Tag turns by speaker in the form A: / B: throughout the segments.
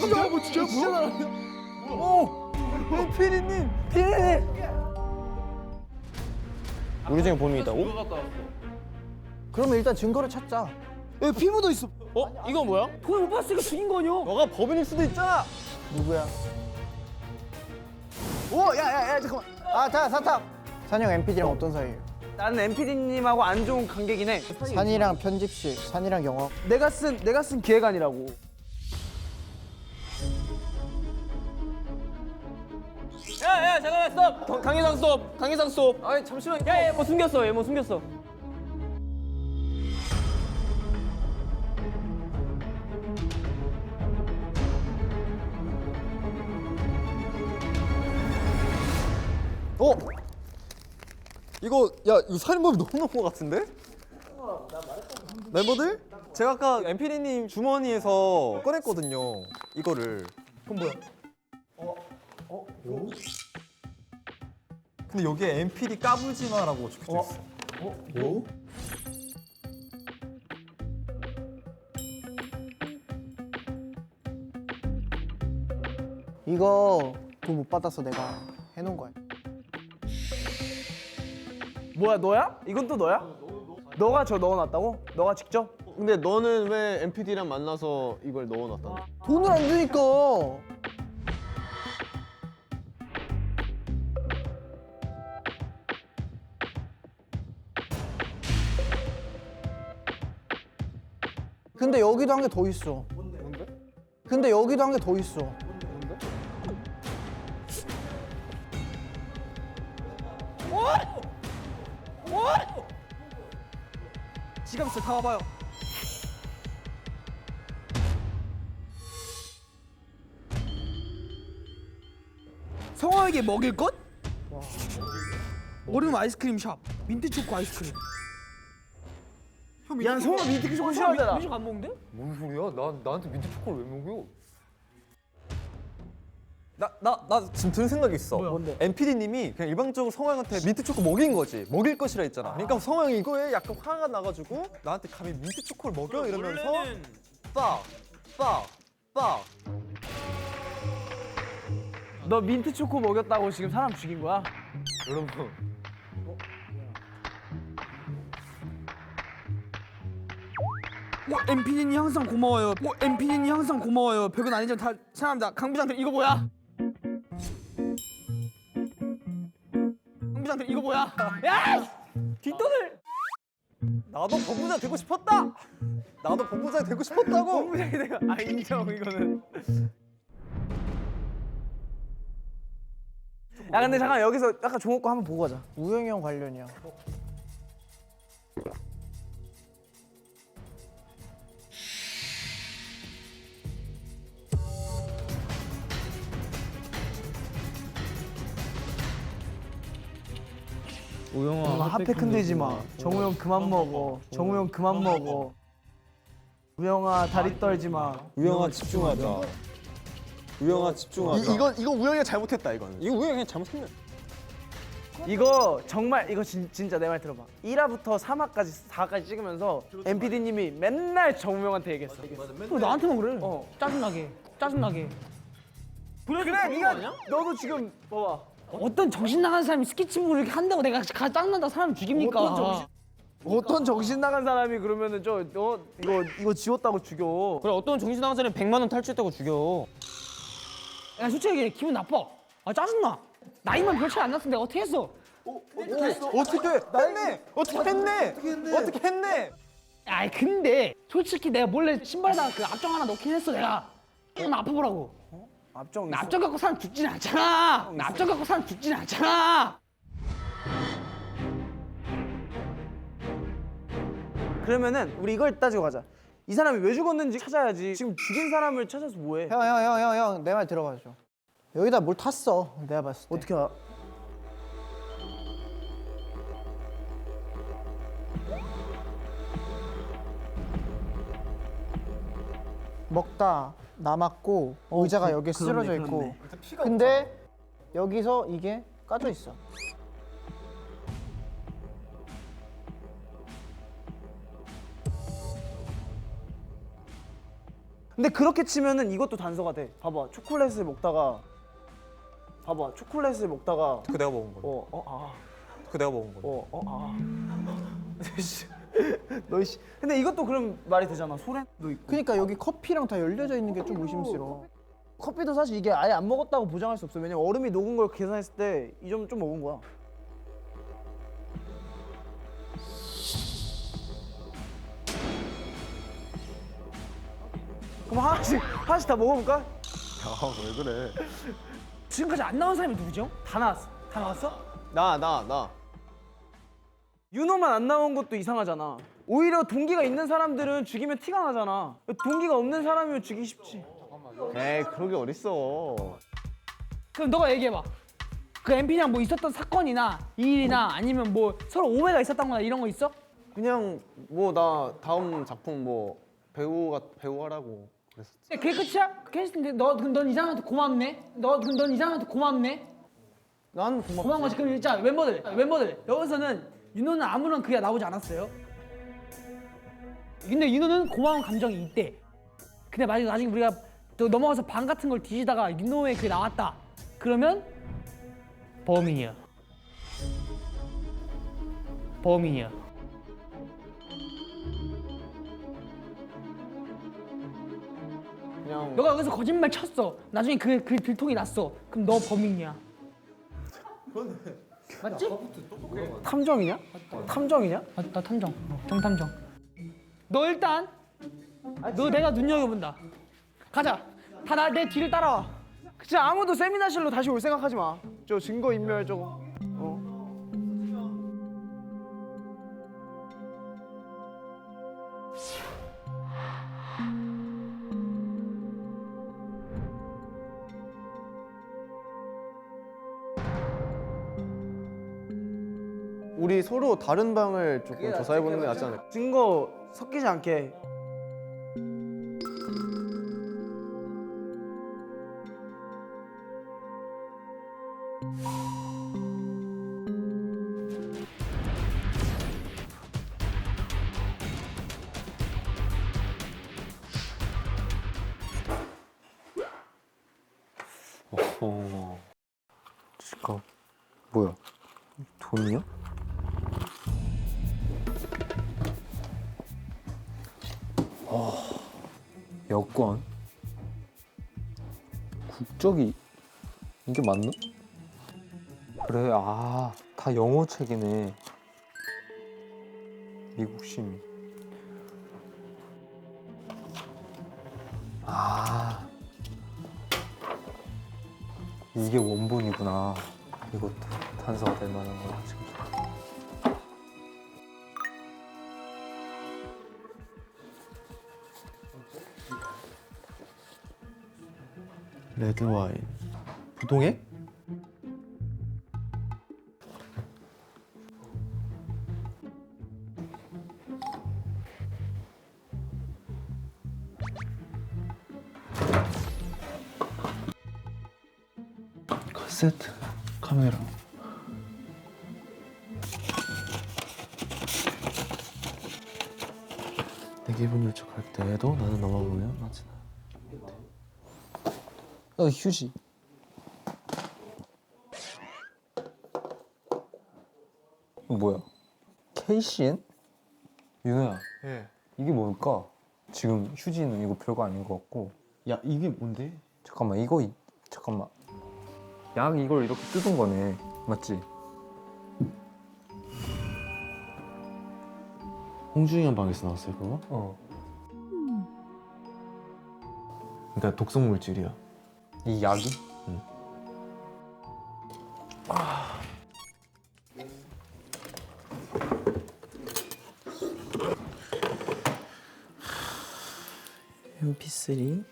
A: 진짜 뭐 진짜 뭐? 오, 피디님, 피디님.
B: 우리 중에 본인이 있다고?
A: 그러면 일단 증거를 찾자. 여기 피 묻어 있어.
B: 어? 이건 뭐야?
A: 그걸 못 봤으니까 죽인 거 아니야?
B: 너가 법인일 수도 있잖아.
A: 누구야? 오, 야, 잠깐만. 아, 자, 사탑. 산이 형 MPD랑 어떤 사이예요?
C: 나는 MPD님하고 안 좋은 관계긴 해.
A: 산이랑 편집실, 산이랑 영업.
C: 내가 쓴 기획안이라고.
B: 야야 잠깐만 스톱. 강희상 스톱. 강희상 스톱.
C: 아니 잠시만.
B: 야얘 뭐 숨겼어. 얘 뭐 숨겼어.
D: 어? 이거 야 이거 살인범이 너무 나온 것 같은데? 멤버들? 제가 아까 엠피디님 주머니에서 꺼냈거든요. 이거를. 그럼 뭐야? 근데 여기에 엠피디 까불지 마라고 적혀져 있어.
A: 이거 돈 못 받아서 내가 해놓은 거야.
C: 뭐야 너야? 이건 또 너야? 너가 저 넣어놨다고? 너가 직접?
B: 근데 너는 왜 MPD랑 만나서 이걸 넣어놨다고?
A: 돈을 안 주니까. 근데 여기도 한 개 더 있어. 뭔데? 근데 여기도 한 개 더 있어. 뭔데?
C: 지갑 있어. 다 와봐요. 성화에게 먹일 것? 얼음 아이스크림 샵. 민트 초코 아이스크림. 야 성화 민트 초코 싫어하잖아. 민트 초코 안 먹는데?
D: 뭔 소리야? 나한테 민트 초코를 왜 먹여? 나 지금 드는 생각이 있어.
A: 뭔데?
D: MPD님이 그냥 일방적으로 성황한테 민트 초코 먹인 거지. 먹일 것이라 했잖아. 그러니까 성황이 이거에 약간 화가 나가지고 나한테 감히 민트 초코를 먹여 이러면서 빡.
C: 너 민트 초코 먹였다고 지금 사람 죽인 거야?
D: 여러분.
C: MP님 항상 고마워요. MP님 항상 고마워요. 별건 아니지만 다 사랑합니다. 강부장들 이거 뭐야? 강부장들 이거 뭐야? 야! 뒷돈을
D: 나도 본부장 되고 싶었다. 나도 본부장 되고 싶었다고.
C: 본부장이 내가 인정 이거는. 야 근데 잠깐 여기서 아까 종옥 거 한번 보고 가자.
A: 우영이 형 관련이야.
B: 우영아
A: 핫팩 흔들지 마. 정우 형 그만 먹어. 정우 형 그만 먹어. 우영아 다리 떨지 마.
D: 우영아 집중하자. 우영아 집중하자.
B: 이거 우영이가 잘못했다 이거는. 이거 우영이 그냥 잘못했네.
C: 이거 정말 이거 진짜 내 말 들어봐. 1화부터 3화까지 4화까지 찍으면서 MPD님이 맨날 정우영한테 얘기했어.
A: 왜 나한테만 그래?
C: 짜증나게. 그래 네가 너도 지금 봐봐.
E: 어떤 정신 나간 사람이 스케치북을 이렇게 한다고 내가 짱난다 사람 죽입니까?
C: 어떤 정신 나간 사람이 그러면은 너 이거 지웠다고 죽여.
B: 그래 어떤 정신 나간 사람이 100만 원 탈취했다고 죽여.
E: 야 솔직히 얘기해, 기분 나빠. 아 짜증나. 나이만 별 차이 안 났으면 내가 어떻게 했어?
D: 어떻게 했네?
E: 아이 근데 솔직히 내가 몰래 신발에다가 그 앞정 하나 넣긴 했어 내가. 좀 아파보라고.
C: 앞정
E: 나 앞정 갖고 사람 죽진 않잖아. 나 앞정 갖고 사람 죽진 않잖아.
C: 그러면은 우리 이걸 따지고 가자. 이 사람이 왜 죽었는지 찾아야지. 지금 죽인 사람을 찾아서 뭐해?
A: 형, 내 말 들어봐줘. 여기다 뭘 탔어, 내가 봤을 때.
C: 어떻게 알아?
A: 먹다 남았고 의자가 여기에 쓰러져 있고. 근데 여기서 이게 까져 있어.
C: 근데 그렇게 치면은 이것도 단서가 돼. 봐봐, 초콜릿을 먹다가
D: 그 내가 먹은 거. 그 내가 먹은 거.
C: 너 씨. 근데 이것도 그럼 말이 되잖아. 소렌도 있고.
A: 그러니까 여기 커피랑 다 열려져 있는 게 좀 의심스러워. 커피도 사실 이게 아예 안 먹었다고 보장할 수 없어. 왜냐면 얼음이 녹은 걸 계산했을 때 이 점 좀 먹은 거야. 그럼 하나씩 다 먹어볼까?
D: 왜 그래?
E: 지금까지 안 나온 사람이 누구죠?
C: 다 나왔어.
E: 다 나왔어?
D: 나.
C: 윤호만 안 나온 것도 이상하잖아. 오히려 동기가 있는 사람들은 죽이면 티가 나잖아. 동기가 없는 사람이면 죽이기 쉽지.
D: 에이 그런 게 어딨어.
E: 그럼 너가 얘기해봐. 그 MP랑 뭐 있었던 사건이나 일이나 아니면 뭐 서로 오해가 있었던 거나 이런 거 있어?
D: 그냥 뭐 나 다음 작품 뭐 배우 하라고 그랬었지.
E: 그게 끝이야? 괜찮은데 그럼 넌 이 사람한테 고맙네? 그럼 넌 이 사람한테 고맙네?
C: 난 고맙지.
E: 고마운 거지. 그럼 자 멤버들 여기서는 윤호는 아무런 그게 나오지 않았어요. 근데 윤호는 고마운 감정이 있대. 근데 만약에 나중에 우리가 또 넘어가서 방 같은 걸 뒤지다가 윤호의 그게 나왔다. 그러면 범인이야.
C: 그냥
E: 너가 여기서 거짓말 쳤어. 나중에 그 들통이 났어. 그럼 너 범인이야. 맞지?
C: 탐정이냐? 탐정이냐?
E: 나 탐정. 정탐정. 너 일단 너 내가 눈여겨본다. 가자. 다 내 뒤를 따라와.
C: 진짜 아무도 세미나실로 다시 올 생각하지 마. 저 증거 인멸 저거.
D: 우리 서로 다른 방을 조금 조사해 보는 게 낫지 않을까?
C: 증거 섞이지 않게.
D: 지갑 뭐야? 돈이야? 여권 국적이 이게 맞나? 그래 다 영어 책이네. 미국 시민. 이게 원본이구나. 이것도 단서가 될 만한 거야 지금. 레드와인 부동액? 카세트 카메라. 내 기분 요청할 때에도 나는 너만 보면 맞지. 휴지. 뭐야? KCN? 윤호야.
F: 예.
D: 이게 뭘까? 지금 휴지는 이거 별거 아닌 것 같고.
F: 야 이게 뭔데?
D: 잠깐만 잠깐만. 약 이걸 이렇게 뜯은 거네. 맞지?
F: 홍준이 형 방에서 나왔어요 그거? 그러니까 독성 물질이야.
D: 이 약이?
A: MP3.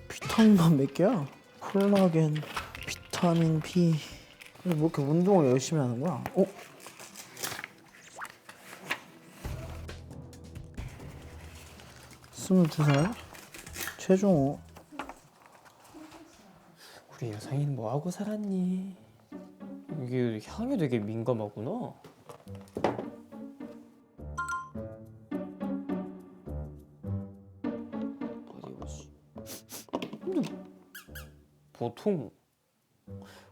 A: 비타민만 몇 개야? 콜라겐, 비타민 B. 뭐 이렇게 운동을 열심히 하는 거야? 22살 최종호.
B: 그 여상이는 뭐 하고 살았니? 이게 향이 되게 민감하구나. 어디 보시. 근데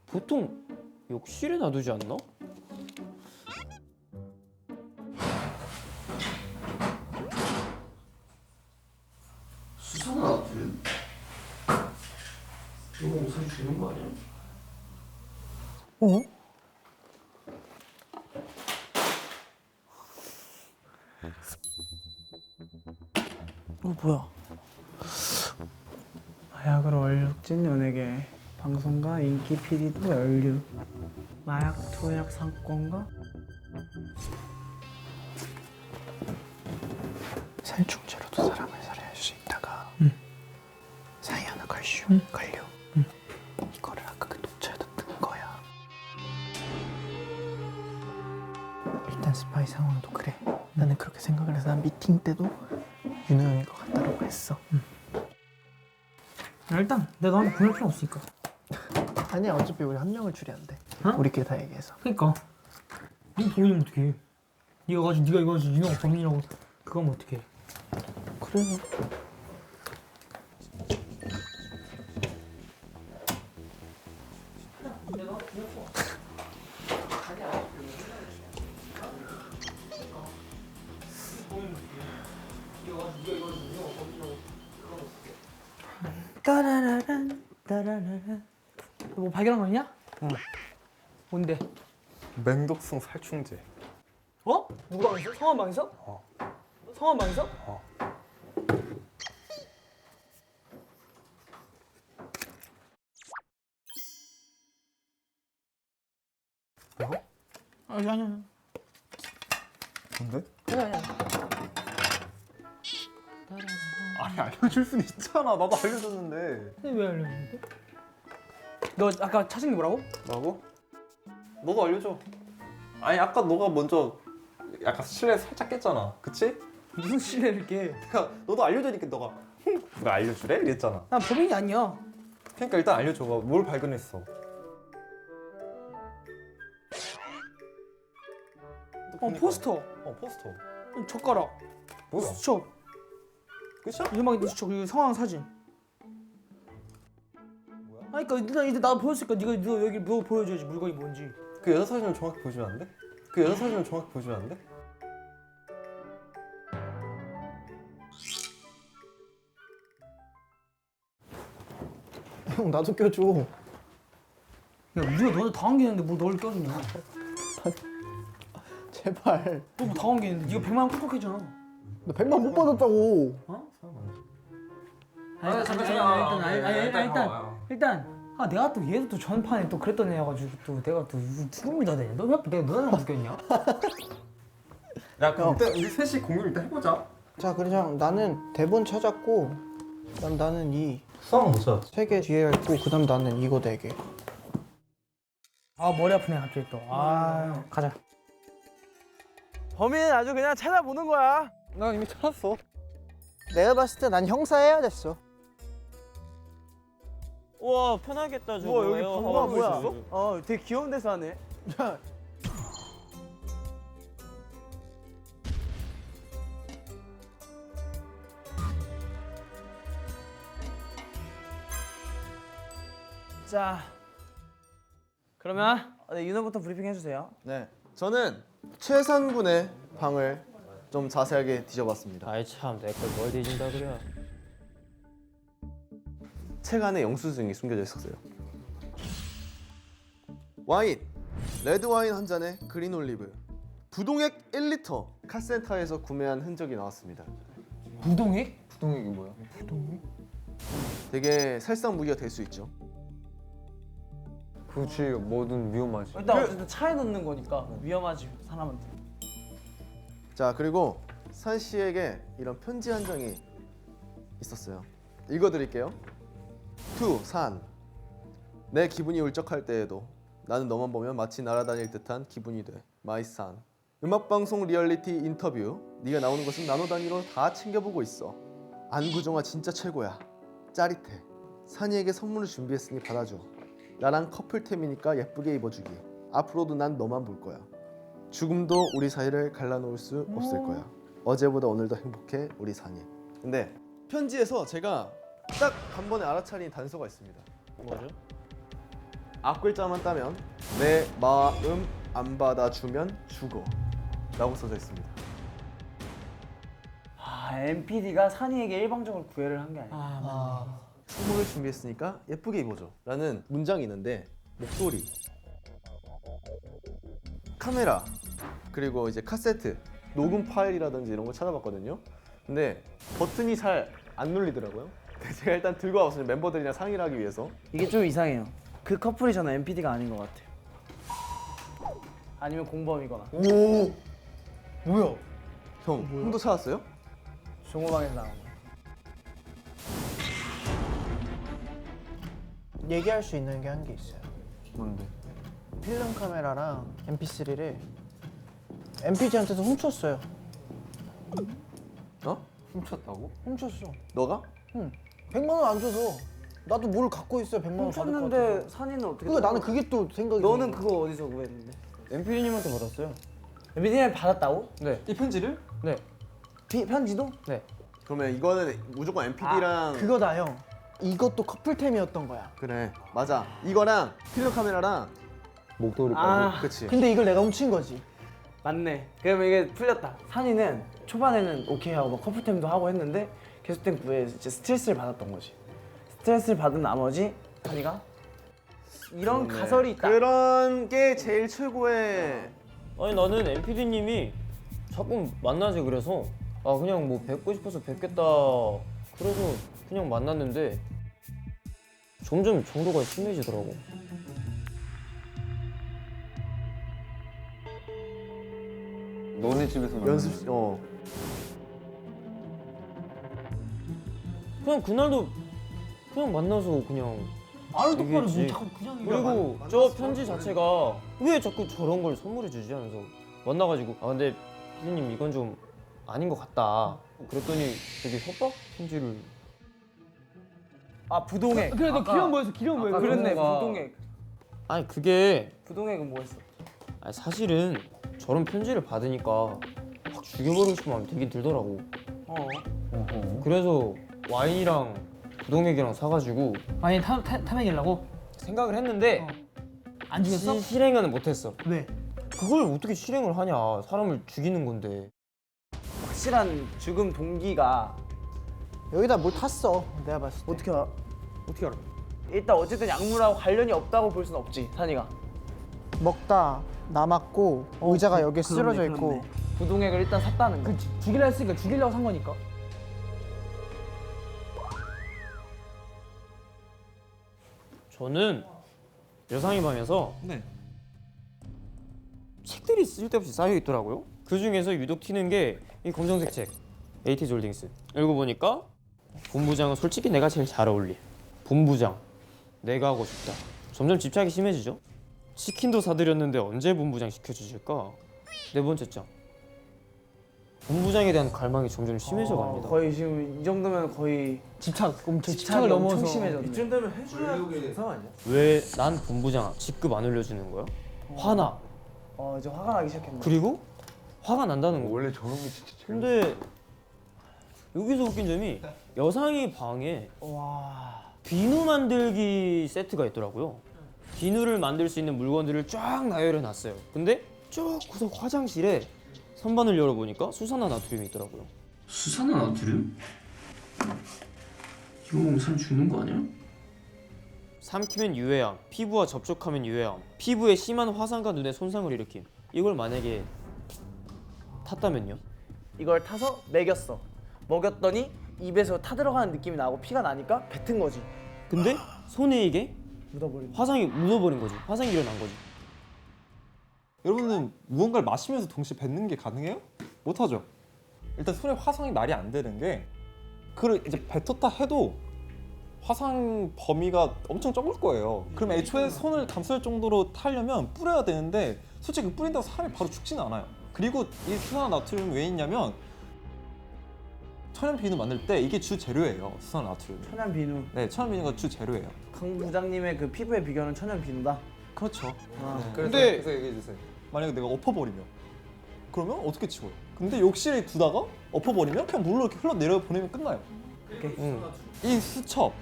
B: 보통 욕실에 놔두지 않나? 수상한 아들. 이거 옷을 주는 거 아니야?
A: 뭐야? 마약으로 얼룩진 연예계 방송가 인기 PD도 연류 마약 투약 사건과 살충제로도 사람을 살해할 수 있다가 사이아나 칼슘 관료 이거를 아까 그 녹차에다 뜬 거야. 일단 스파이 상황도 그래. 나는 그렇게 생각을 해서 난 미팅 때도 윤호 형일 것 같다고 했어.
E: 일단 내가 너한테 보낼 필요 없으니까.
A: 아니야, 어차피 우리 한 명을 추리한대.
E: 어?
A: 우리끼리 다 얘기해서.
E: 그러니까 니 보이면 어떡해. 네가 이거 가지고 윤호가 범인이라고 그거 하면 어떡해.
A: 그래.
E: 따라라란 따라라란. 너 뭐 발견한 거 있냐? 뭔데?
D: 맹독성 살충제.
E: 어? 누가 방에서? 성한 방에서? 성한 방에서? 아니.
D: 뭔데?
E: 아니.
D: 아니 알려줄 수는 있잖아. 나도 알려줬는데.
E: 근데 왜 알려줬는데? 너 아까 찾은 게 뭐라고?
D: 뭐라고? 너도 알려줘. 아니 아까 너가 먼저 약간 신뢰 살짝 깼잖아. 그치?
E: 무슨 신뢰를 깨?
D: 그러니까 너도 알려주니까 너가 왜 알려주래? 이랬잖아.
E: 난 범인이 아니야.
D: 그러니까 일단 알려줘봐. 뭘 발견했어?
E: 포스터,
D: 포스터.
E: 젓가락,
D: 뭐야?
E: 수첩,
D: 끝이야?
E: 음악 있는 수첩, 그리고 상황 사진. 아니 그러니까 일단 이제 나 보였으니까 너 여기 뭐 보여줘야지 물건이 뭔지.
D: 그 여자 사진을 정확히 보여주면 안 돼? 그 여자 사진을 정확히 보여주면 안 돼?
A: 형 나도 껴줘.
E: 야 우리가 너한테 당한 게 있는데 뭐 널 껴주냐?
A: 제발.
E: 너 뭐 당한 게 있는데 네가 100만 원 꿀꺽했잖아.
A: 나 100만 못 받았다고.
E: 일단 내가 또 얘도 또 전판에 또 그랬던 애여가지고 또 내가 또 투금이 다 되냐? 너 왜 내가 너랑 바뀌었냐?
D: 야 그럼 일단 우리 셋이 공유 일단 해보자.
A: 자, 그냥 나는 대본 찾았고, 그다음 나는 이
D: 수상 못 찾았지.
A: 3개 뒤에 있고, 그다음 나는 이거 4개.
E: 아 머리 아프네 갑자기 또. 아 가자.
C: 범인은 아주 그냥 찾아보는 거야.
D: 난 이미 찾았어.
A: 내가 봤을 때 난 형사해야 됐어.
B: 우와 편하겠다 저거.
C: 우와, 여기
B: 에어컨.
C: 방구가 뭐야?
B: 있었어?
C: 되게 귀여운 데서 하네.
A: 야,
C: 자, 그러면 윤호부터 브리핑 해주세요.
F: 네, 저는 최선군의 방을 좀 자세하게 뒤져봤습니다.
B: 아이 참 내 걸 뭘 뒤진다 그래.
F: 책 안에 영수증이 숨겨져 있었어요. 와인, 레드 와인 한 잔에 그린 올리브, 부동액 1리터 카센터에서 구매한 흔적이 나왔습니다.
E: 부동액?
D: 부동액이 뭐야?
F: 되게 살상무기가 될 수 있죠.
D: 그렇지. 뭐든 위험하지.
C: 일단 어쨌든 차에 넣는 거니까 위험하지 사람한테.
F: 자, 그리고 산 씨에게 이런 편지 한 장이 있었어요. 읽어드릴게요. 투, 산. 내 기분이 울적할 때에도 나는 너만 보면 마치 날아다닐 듯한 기분이 돼. 마이 산. 음악방송 리얼리티 인터뷰. 네가 나오는 것은 나노 단위로 다 챙겨보고 있어. 안구정아 진짜 최고야. 짜릿해. 산이에게 선물을 준비했으니 받아줘. 나랑 커플템이니까 예쁘게 입어주기. 앞으로도 난 너만 볼 거야. 죽음도 우리 사이를 갈라놓을 수 없을 거야. 어제보다 오늘 더 행복해 우리 산이. 근데 편지에서 제가 딱 한 번에 알아차린 단서가 있습니다.
B: 뭐죠?
F: 앞글자만 따면 내 마음 안 받아주면 죽어 라고 써져 있습니다.
C: MPD가 산이에게 일방적으로 구애를 한 게 아니야.
E: 아,
F: 선물을 준비했으니까 예쁘게 입어줘 라는 문장이 있는데 목도리, 카메라, 그리고 이제 카세트, 녹음 파일이라든지 이런 거 찾아봤거든요. 근데 버튼이 잘 안 눌리더라고요. 제가 일단 들고 와봤습니다. 멤버들이랑 상의를 하기 위해서.
C: 이게 좀 이상해요. 그 커플이 저는 MPD가 아닌 것 같아요. 아니면 공범이거나.
F: 오! 뭐야? 형도 찾았어요?
C: 종호방에서 나온 거.
A: 얘기할 수 있는 게 한 개 있어요.
F: 뭔데?
A: 필름 카메라랑 MP3를 MPG한테서 훔쳤어요.
F: 어?
D: 훔쳤다고?
A: 훔쳤어.
F: 너가?
A: 응. 100만 원 안 줘서 나도 뭘 갖고 있어야 100만 원 받을 것
C: 훔쳤는데
A: 같아서.
C: 산이는 어떻게?
A: 그러니까 나는 그게 또 생각이.
C: 너는
A: 드는 거야.
C: 그거 어디서 구했는데?
B: MPD님한테 받았어요.
C: MPD님 받았다고?
B: 네.
D: 이 편지를?
B: 네.
C: 편지도?
B: 네.
F: 그러면 이거는 무조건 MPD랑
A: 그거다 형. 이것도 커플템이었던 거야.
F: 그래 맞아. 이거랑 필름 카메라랑
C: 아,
F: 그치.
A: 근데 이걸 내가 훔친 거지.
C: 맞네. 그러면 이게 풀렸다. 산이는 초반에는 오케이 하고 막 커플템도 하고 했는데 계속된 구애에 이제 스트레스를 받았던 거지. 스트레스를 받은 나머지 산이가 이런
F: 그렇네.
C: 가설이 있다.
F: 그런 게 제일 최고의
B: 아니 나는 MPD님이 자꾸 만나지 그래서 아 그냥 뭐 뵙고 싶어서 뵙겠다 그래서 그냥 만났는데 점점 정도가 심해지더라고.
D: 너네 집에서
F: 연습
B: 그냥 그날도 그냥 만나서 그냥
E: 말을 똑바로
B: 얘기했지.
E: 못 자꾸 그냥
B: 그리고 저 편지 자체가 왜 자꾸 저런 걸 선물해 주지 하면서 만나가지고 아 근데 피디님 이건 좀 아닌 것 같다 그랬더니 되게 협박 편지를
C: 아 부동액.
E: 그래 너 기름 뭐였어? 기름 뭐였어?
C: 그랬네.
B: 부동액.
C: 부동액.
B: 아니 그게
C: 부동액은 뭐였어?
B: 아니, 사실은 저런 편지를 받으니까 확 죽여버리고 싶은 마음이 되게 들더라고. 그래서 와인이랑 부동액이랑 사가지고
E: 아니 탐행이려고?
B: 생각을 했는데
E: 안 죽였어?
B: 실행은 못했어.
E: 왜?
B: 그걸 어떻게 실행을 하냐? 사람을 죽이는 건데.
C: 확실한 죽음 동기가
A: 여기다 뭘 탔어. 내가 봤을 때.
C: 어떻게 알아? 일단 어쨌든 약물하고 관련이 없다고 볼 수는 없지. 산이가.
A: 먹다 남았고 의자가 여기에 쓰러져 있고.
C: 부동액을 일단 샀다는 거.
E: 그 죽이려 했으니까 죽이려고 산 거니까.
B: 저는 여상이 방에서
D: 네.
B: 책들이 쓸데없이 쌓여 있더라고요. 그 중에서 유독 튀는 게 이 검정색 책, 에이티즈 홀딩스. 읽어보니까 본부장은 솔직히 내가 제일 잘 어울리. 본부장, 내가 하고 싶다. 점점 집착이 심해지죠. 치킨도 사드렸는데 언제 본부장 시켜주실까? 네 번째 장. 본부장에 대한 갈망이 점점 심해져 갑니다.
C: 거의 지금 이 정도면 거의
E: 집착 엄청
C: 집착이
E: 집착을 넘어서.
C: 엄청 심해졌네.
F: 이쯤 되면 해줘야 정상 아니야?
B: 왜 난 본부장 직급 안 올려주는 거야? 화나.
C: 이제 화가 나기 시작했네.
B: 그리고 화가 난다는 거.
D: 원래 저런 게 진짜
B: 근데 여기서 웃긴 점이 여상이 방에 비누 만들기 세트가 있더라고요. 비누를 만들 수 있는 물건들을 쫙 나열해 놨어요. 근데 쭉 구석 화장실에 선반을 열어보니까 수산화나트륨이 있더라고요. 수산화나트륨? 이거 먹으면 사람 죽는 거 아니야? 삼키면 유해암, 피부와 접촉하면 유해암, 피부에 심한 화상과 눈에 손상을 일으킴. 이걸 만약에 탔다면요?
C: 이걸 타서 먹였어. 먹였더니 입에서 타들어가는 느낌이 나고 피가 나니까 뱉은 거지.
B: 근데 손에 이게
C: 묻어버린.
B: 화상이 묻어버린 거지. 화상이 일어난 거지.
D: 여러분은 무언가를 마시면서 동시에 뱉는 게 가능해요? 못하죠. 일단 손에 화상이 말이 안 되는 게 그걸 이제 뱉었다 해도 화상 범위가 엄청 적을 거예요. 그럼 애초에 손을 감쌀 정도로 타려면 뿌려야 되는데 솔직히 뿌린다고 사람이 바로 죽지는 않아요. 그리고 이 수산화나트륨이 왜 있냐면 천연 비누 만들 때 이게 주 재료예요. 수산 나트륨.
C: 천연 비누.
D: 네, 천연 비누가 주 재료예요.
C: 강 부장님의 그 피부의 비결은 천연 비누다.
D: 그렇죠.
C: 아.
D: 네.
F: 근데-
D: 그래서 얘기해 주세요. 만약에 내가 엎어버리면 그러면 어떻게 치워요? 근데 욕실에 두다가 엎어버리면 그냥 물로 이렇게 흘러내려 보내면 끝나요. 이 수첩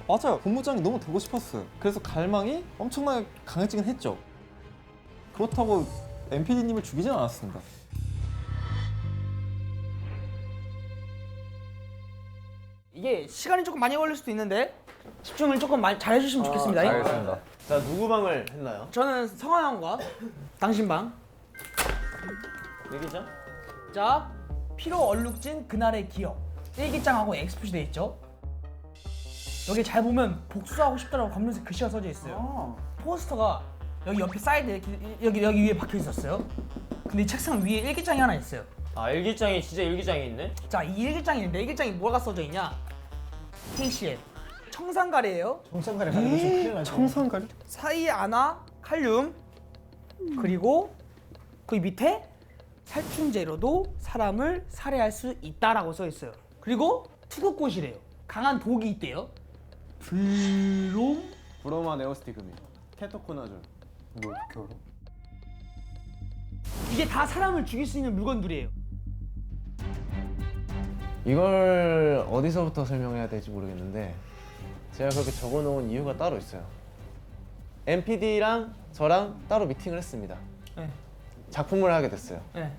D: 맞아요. 본부장이 너무 되고 싶었어요. 그래서 갈망이 엄청나게 강해지긴 했죠. 그렇다고 MPD님을 죽이진 않았습니다.
E: 이게 시간이 조금 많이 걸릴 수도 있는데 집중을 조금 많이 잘 해주시면 좋겠습니다.
D: 알겠습니다.
C: 자 누구 방을 했나요?
E: 저는 성화 형과 당신 방.
B: 얘기죠?
E: 자, 피로 얼룩진 그날의 기억. 일기장하고 엑스표시 돼 있죠. 여기 잘 보면 복수하고 싶다라고 검은색 글씨가 써져 있어요. 포스터가 여기 옆에 사이드에 여기 위에 박혀 있었어요. 근데 이 책상 위에 일기장이 하나 있어요.
B: 아 일기장이 진짜 일기장이 있네?
E: 자, 이 일기장이 있는데 일기장이 뭐가 써져 있냐? KCL 청산가리예요.
C: 정상가리 가는 거좀 큰일 나죠.
D: 청산가리?
E: 사이아나 칼륨 그리고 그 밑에 살충제로도 사람을 살해할 수 있다라고 써 있어요. 그리고 투구꽃이래요. 강한 독이 있대요.
C: 브로마 네오스티금이. 케토코나졸.
D: 뭐 어떻게 알아?
E: 이게 다 사람을 죽일 수 있는 물건들이에요.
C: 이걸 어디서부터 설명해야 될지 모르겠는데 제가 그렇게 적어놓은 이유가 따로 있어요. MPD랑 저랑 따로 미팅을 했습니다.
E: 네.
C: 작품을 하게 됐어요.
E: 네.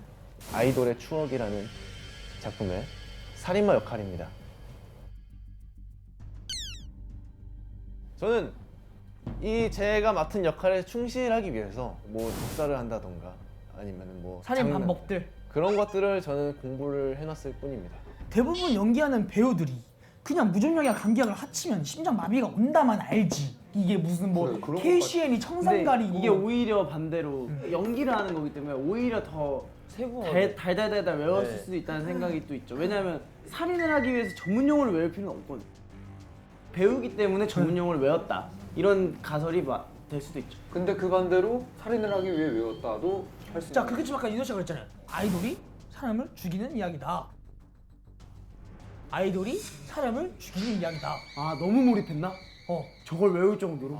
C: 아이돌의 추억이라는 작품의 살인마 역할입니다. 저는 이 제가 맡은 역할에 충실하기 위해서 뭐 독사를 한다던가 아니면 뭐
E: 살인
C: 장난,
E: 반복들.
C: 그런 것들을 저는 공부를 해놨을 뿐입니다.
E: 대부분 연기하는 배우들이 그냥 무중력이나 감기약을 합치면 심장 마비가 온다만 알지. 이게 무슨 뭐
D: 그래, 그런
E: KCN이 청산가리고
G: 이게 오히려 반대로 연기를 하는 거기 때문에 오히려 더
B: 세부하게.
G: 달달달달 외웠을
B: 네.
G: 수도 있다는 생각이 또 있죠. 왜냐하면 살인을 하기 위해서 전문 용어를 외울 필요는 없거든. 배우기 때문에 전문 용어를 외웠다. 이런 가설이 될 수도 있죠.
D: 근데 그 반대로 살인을 하기 위해 외웠다도 할 수
E: 자,
D: 있는.
E: 그렇게 좀 아까 윤호 씨가 그랬잖아요. 아이돌이 사람을 죽이는 이야기다. 아이돌이 사람을 죽이는 이야기다.
G: 아 너무 몰입했나? 저걸 외울 정도로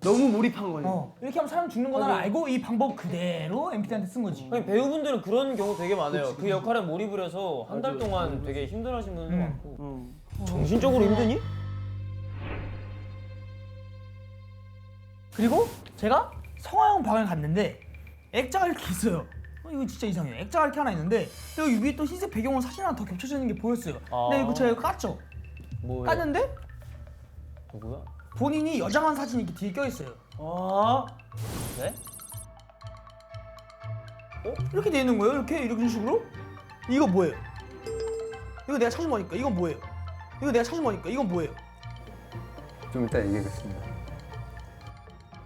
G: 너무 몰입한 거네.
E: 이렇게 하면 사람 죽는 거나 알고 이 방법 그대로 MP한테 쓴 거지.
B: 아니, 배우분들은 그런 경우 되게 많아요. 그 역할에 몰입을 해서 한 달 동안 되게 힘들어하신 분들도 많고. 정신적으로 힘드니?
E: 그리고 제가 성화형 방을 갔는데 액자가 이렇게 있어요. 이거 진짜 이상해요. 액자가 이렇게 하나 있는데 여기 위에 또 흰색 배경으로 사진 하나 더 겹쳐져 있는 게 보였어요. 근데 이거 제가 이거 깠죠.
B: 뭐예요?
E: 깠는데
B: 누구야?
E: 본인이 여장한 사진이 이렇게 뒤에 껴있어요.
B: 네?
E: 이렇게 돼 있는 거예요. 이런 식으로. 이거 뭐예요? 이거 내가 찾은 거니까 이건 뭐예요? 이거 내가 찾은 거니까 이건 뭐예요?
A: 좀 이따 얘기하겠습니다.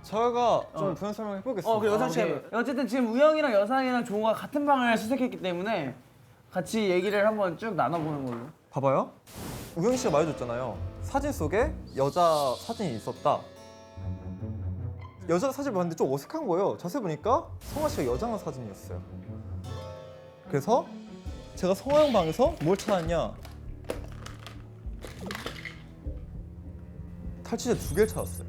D: 제가 좀 부연 설명해 보겠습니다.
E: 그래 여상 씨
G: 오케이. 어쨌든 지금 우영이랑 여상이랑 종호가 같은 방을 수색했기 때문에 같이 얘기를 한번 쭉 나눠보는 걸로.
D: 봐봐요. 우영 씨가 말해줬잖아요. 사진 속에 여자 사진이 있었다. 여자 사진 봤는데 좀 어색한 거예요. 자세히 보니까 성화 씨가 여장한 사진이었어요. 그래서 제가 성화 형 방에서 뭘 찾았냐? 탈취제 2개를 찾았어요.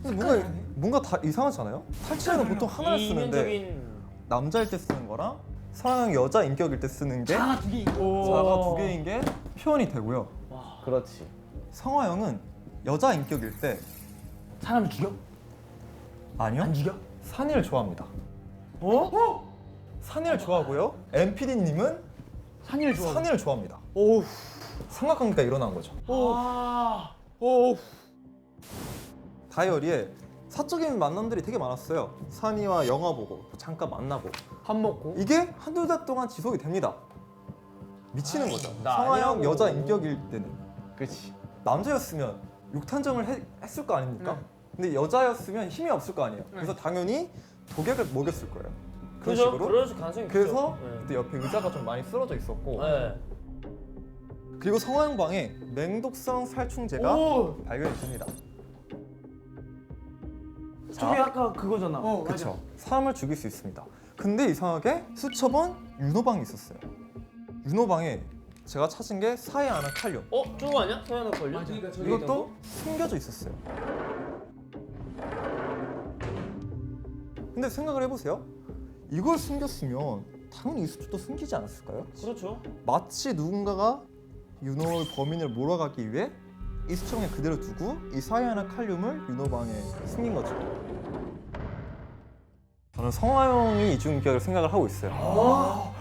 D: 근데 뭔가 다 이상하지 않아요? 탈취제는 보통 하나를 쓰는데
B: 이면적인
D: 남자일 때 쓰는 거랑 성화 여자 인격일 때 쓰는 게
E: 자가 두 개 있고.
D: 자가 2개인 게 표현이 되고요.
C: 그렇지.
D: 성화 형은 여자 인격일 때
E: 사람을 죽여?
D: 아니요.
E: 안 죽여?
D: 산이를 좋아합니다. 산이를 좋아하고요. MPD님은
E: 산이를 좋아.
D: 산이를 좋아합니다. 오. 삼각관계가 일어난 거죠. 다이어리에 사적인 만남들이 되게 많았어요. 산이와 영화 보고 잠깐 만나고
E: 밥 먹고.
D: 이게 한두 달 동안 지속이 됩니다. 미치는 거죠.
B: 나
D: 성화형
B: 아니라고.
D: 여자 인격일 때는
C: 그렇지.
D: 남자였으면 육탄정을 했을 거 아닙니까? 근데 여자였으면 힘이 없을 거 아니에요. 그래서 당연히 독약을 먹였을 거예요. 그런
B: 그죠?
D: 식으로.
B: 그럴 가능성이
D: 그래서
B: 있죠.
D: 그때 옆에 의자가 좀 많이 쓰러져 있었고
B: 네.
D: 그리고 성화형 방에 맹독성 살충제가 발견이 됩니다.
G: 저게 아까 그거잖아.
D: 그렇죠. 사람을 죽일 수 있습니다. 근데 이상하게 수첩은 윤호 방에 있었어요. 윤호 방에 제가 찾은 게 사이아나 칼륨.
B: 저거 아니야? 서현아 걸려?
D: 이것도 숨겨져 있었어요. 근데 생각을 해보세요. 이걸 숨겼으면 당연히 이 수초도 숨기지 않았을까요?
B: 그렇죠.
D: 마치 누군가가 윤호의 범인을 몰아가기 위해 이 수초방에 그대로 두고 이 사이아나 칼륨을 윤호 방에 숨긴 거죠. 저는 성화형이 이중인격을 생각을 하고 있어요.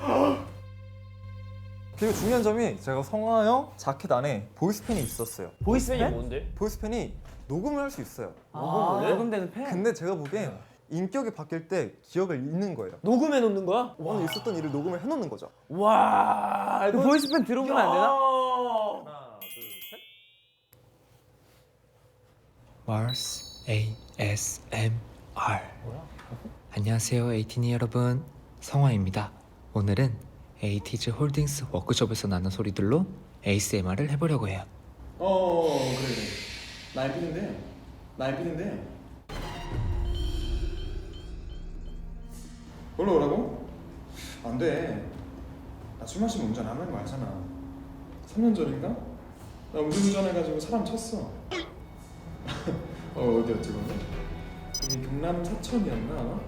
D: 그리고 중요한 점이 제가 성화형 자켓 안에 보이스펜이 있었어요.
B: 보이스펜이 뭔데?
D: 보이스펜이 녹음을 할 수 있어요.
G: 녹음되는 펜.
D: 근데 제가 보기엔 인격이 바뀔 때 기억을 잃는 거예요.
B: 녹음해 놓는 거야?
D: 오늘 있었던 일을 녹음을 해놓는 거죠.
G: 와, 그 보이스펜 들어보면 안 되나?
D: 하나, 둘, 셋.
A: Mars ASMR. 안녕하세요, 에이티니 여러분. 성화입니다. 오늘은 에이티즈 홀딩스 워크숍에서 나는 소리들로 ASMR을 해보려고 해요.
H: 그래. 날 비는데. 올라오라고? 안 돼. 나 술 마시면 운전 안 하는 거 알잖아. 3년 전인가? 나 음주운전해가지고 사람 쳤어. 어디였지 거기? 여기 경남 사천이었나 아마?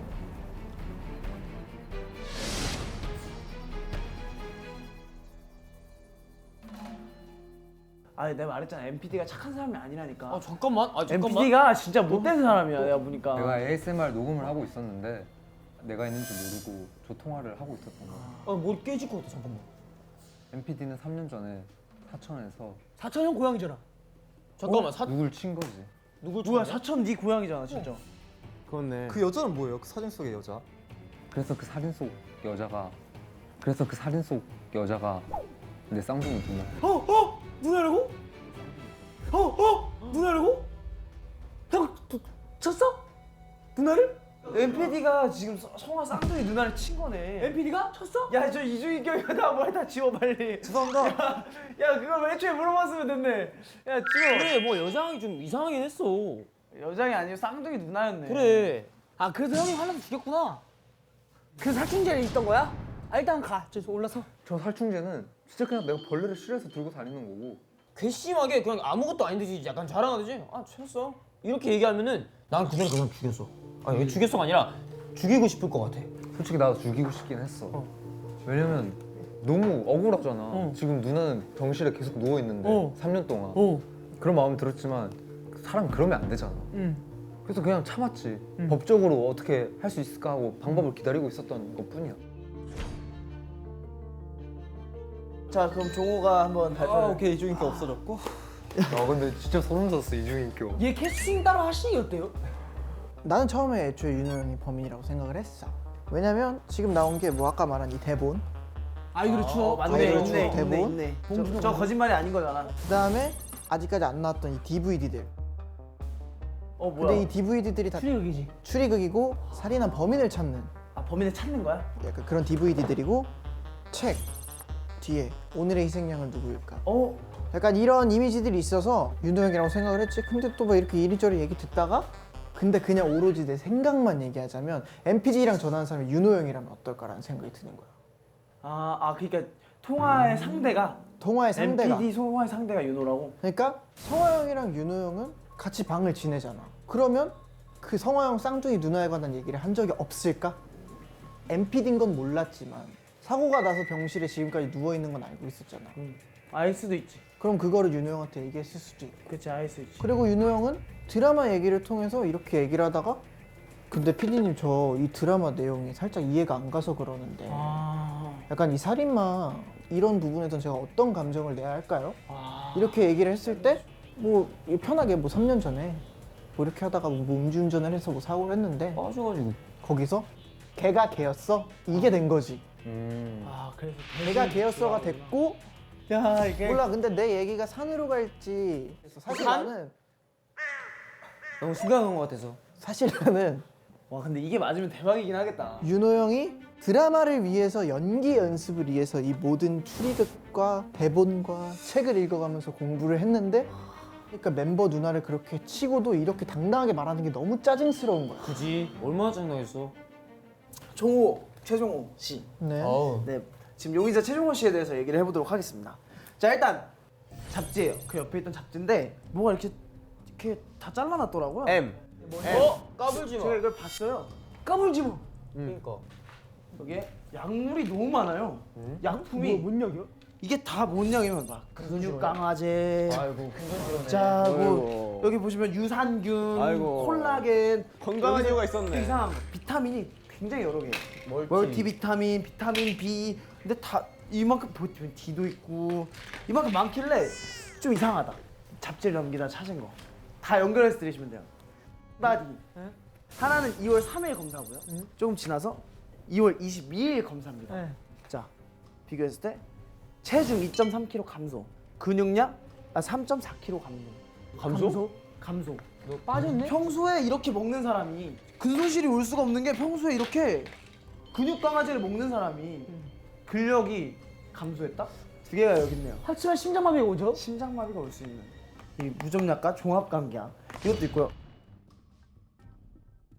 G: 아니 내가 말했잖아. MPD가 착한 사람이 아니라니까.
B: 잠깐만.
G: MPD가 진짜 못된 사람이야. 내가 보니까.
I: 내가 ASMR 녹음을 하고 있었는데 내가 있는 줄 모르고 조통화를 하고 있었던 거야.
B: 뭘 깨질 것 같아. 잠깐만.
I: MPD는 3년 전에 사천에서
E: 사천형 고향이잖아.
B: 잠깐만.
I: 누굴 친 거지.
B: 누굴
G: 뭐야
B: 쳤냐?
G: 사천 네 고향이잖아 진짜.
F: 그렇네.
D: 그 여자는 뭐예요? 그 사진 속의 여자.
I: 그래서 그 사진 속 여자가 내 쌍둥이 누나.
E: 누나라고? 누나라고? 형 쳤어? 누나를?
G: MPD가 지금 성화 쌍둥이 누나를 친 거네.
E: MPD가 쳤어?
G: 야 저 이중인격이다. 다 지워 빨리.
D: 죄송합니다.
G: 야 그걸 애초에 물어봤으면 됐네. 야 지워.
B: 그래, 뭐 여장이 좀 이상하긴 했어.
G: 여장이 아니고 쌍둥이 누나였네.
B: 그래.
E: 아 그래서 형이 화나서 죽였구나. 그 살충제에 있던 거야? 일단 가. 저기서 올라서.
I: 저 살충제는 진짜 그냥 내가 벌레를 실어서 들고 다니는 거고.
B: 괘씸하게 그냥 아무것도 아닌듯이 약간 자랑하듯이 쳤어. 이렇게 얘기하면은 난 그대로 그냥 죽였어. 이게 죽였어가 아니라 죽이고 싶을 것 같아.
I: 솔직히 나도 죽이고 싶긴 했어. 왜냐면 너무 억울하잖아. 지금 누나는 병실에 계속 누워 있는데 3년 동안. 그런 마음이 들었지만 사람 그러면 안 되잖아. 그래서 그냥 참았지. 법적으로 어떻게 할 수 있을까 하고 방법을 기다리고 있었던 것뿐이야.
G: 자 그럼 종호가 한번 발표를.
D: 오케이 이중인격 없어졌고.
I: 근데 진짜 소름 돋았어 이중인격.
E: 얘 캐스팅 따로 하시는 게 어때요?
J: 나는 처음에 애초에 윤호 형이 범인이라고 생각을 했어. 왜냐면 지금 나온 게 뭐 아까 말한 이 대본,
E: 아이돌의 추억.
J: 아이돌의
G: 있네,
J: 추억 대본.
G: 있네. 저 거짓말이 아닌 거잖아.
J: 그 다음에 아직까지 안 나왔던 이 DVD들.
G: 뭐야?
J: 근데 이 DVD들이 다
E: 추리극이지.
J: 추리극이고 살인한 범인을 찾는
G: 아 범인을 찾는 거야?
J: 약간 그런 DVD들이고 책 뒤에 오늘의 희생양은 누구일까? 약간 이런 이미지들이 있어서 윤호 형이라고 생각을 했지. 근데 또 뭐 이렇게 이리저리 얘기 듣다가 근데 그냥 오로지 내 생각만 얘기하자면 MPG랑 전화하는 사람이 윤호 형이라면 어떨까라는 생각이 드는 거야.
G: 그러니까 통화의 상대가
J: 통화의 상대가.
G: MPD 통화의 상대가 윤호라고?
J: 그러니까 성화 형이랑 윤호 형은 같이 방을 지내잖아. 그러면 그 성화 형 쌍둥이 누나에 관한 얘기를 한 적이 없을까? MPD인 건 몰랐지만 사고가 나서 병실에 지금까지 누워 있는 건 알고 있었잖아.
G: 알 수도 있지.
J: 그럼 그거를 윤호 형한테 얘기했을 수도 있고.
G: 그치 알 수 있지.
J: 그리고 윤호 형은 드라마 얘기를 통해서 이렇게 얘기를 하다가 근데 PD님 저 이 드라마 내용이 살짝 이해가 안 가서 그러는데 약간 이 살인마 이런 부분에선 제가 어떤 감정을 내야 할까요? 이렇게 얘기를 했을 때 뭐 편하게 뭐 3년 전에 뭐 이렇게 하다가 뭐 음주운전을 해서 뭐 사고를 했는데
B: 빠져가지고.
J: 거기서 걔가 걔였어? 이게 된 거지.
G: 그래서
J: 걔가 걔였어가 됐고
G: 야 이게
J: 몰라 근데 내 얘기가 산으로 갈지 사실
B: 산?
J: 나는
B: 너무 심각한 것 같아서.
J: 사실 나는
G: 와 근데 이게 맞으면 대박이긴 하겠다.
J: 윤호 형이 드라마를 위해서 연기 연습을 위해서 이 모든 추리극과 대본과 책을 읽어가면서 공부를 했는데 그러니까 멤버 누나를 그렇게 치고도 이렇게 당당하게 말하는 게 너무 짜증스러운 거야.
B: 그지? 얼마나 짜증나겠어.
G: 종호 최종호 씨.
J: 네.
G: 네 지금 용의자 최종호 씨에 대해서 얘기를 해보도록 하겠습니다.
C: 자 일단 잡지예요. 그 옆에 있던 잡지인데 뭐가 이렇게 다 잘라놨더라고요.
B: M.
C: 까불지 마. 제가 이걸 봤어요.
E: 까불지 마.
B: 그러니까.
C: 여기에 약물이 너무 많아요. 약품이
E: 뭔 약이야?
C: 이게 다 뭔 약이면 막 근육 강화제,
I: 아이고 큰돈
C: 자고 여기 보시면 유산균,
B: 아이고.
C: 콜라겐,
B: 건강한
C: 여기서
B: 이유가 있었네.
C: 이상 비타민이 굉장히 여러 개. 멀티비타민, 비타민 B. 근데 다 이만큼 비타민 D도 있고 이만큼 많길래 좀 이상하다. 잡지를 넘기다 찾은 거. 다 연결해서 들으시면 돼요. 바디. 하나는 2월 3일 검사고요. 조금 지나서 2월 22일 검사입니다.
E: 네.
C: 자, 비교했을 때 체중 2.3kg 감소, 근육량 3.4kg 감소. 감소.
E: 너 빠졌네?
C: 평소에 이렇게 먹는 사람이 근손실이 올 수가 없는 게 평소에 이렇게 근육 강화제를 먹는 사람이 근력이 감소했다? 두 개가 여기 있네요.
E: 하지만 심장마비가 오죠?
C: 심장마비가 올 수 있는 이 무좀약과 종합감기약 이것도 있고요.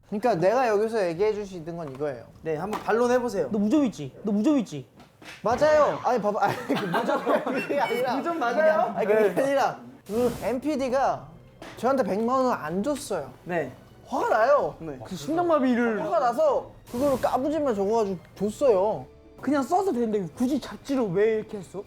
J: 그러니까 내가 여기서 얘기해 줄 수 있는 건 이거예요.
C: 네, 한번 반론해 보세요.
E: 너 무좀 있지? 너 무좀 있지?
J: 맞아요. 아니 봐봐. 아니 그 그게 아니라.
C: 무좀 맞아요?
J: 아니 그게 아니라 그 MPD가 저한테 100만 원을 안 줬어요.
C: 네.
J: 화가 나요.
C: 네.
E: 그 심장마비를
J: 화가 나서 그거를 까부지만 적어가지고 줬어요.
E: 그냥 써도 되는데 굳이 잡지로 왜 이렇게 했어?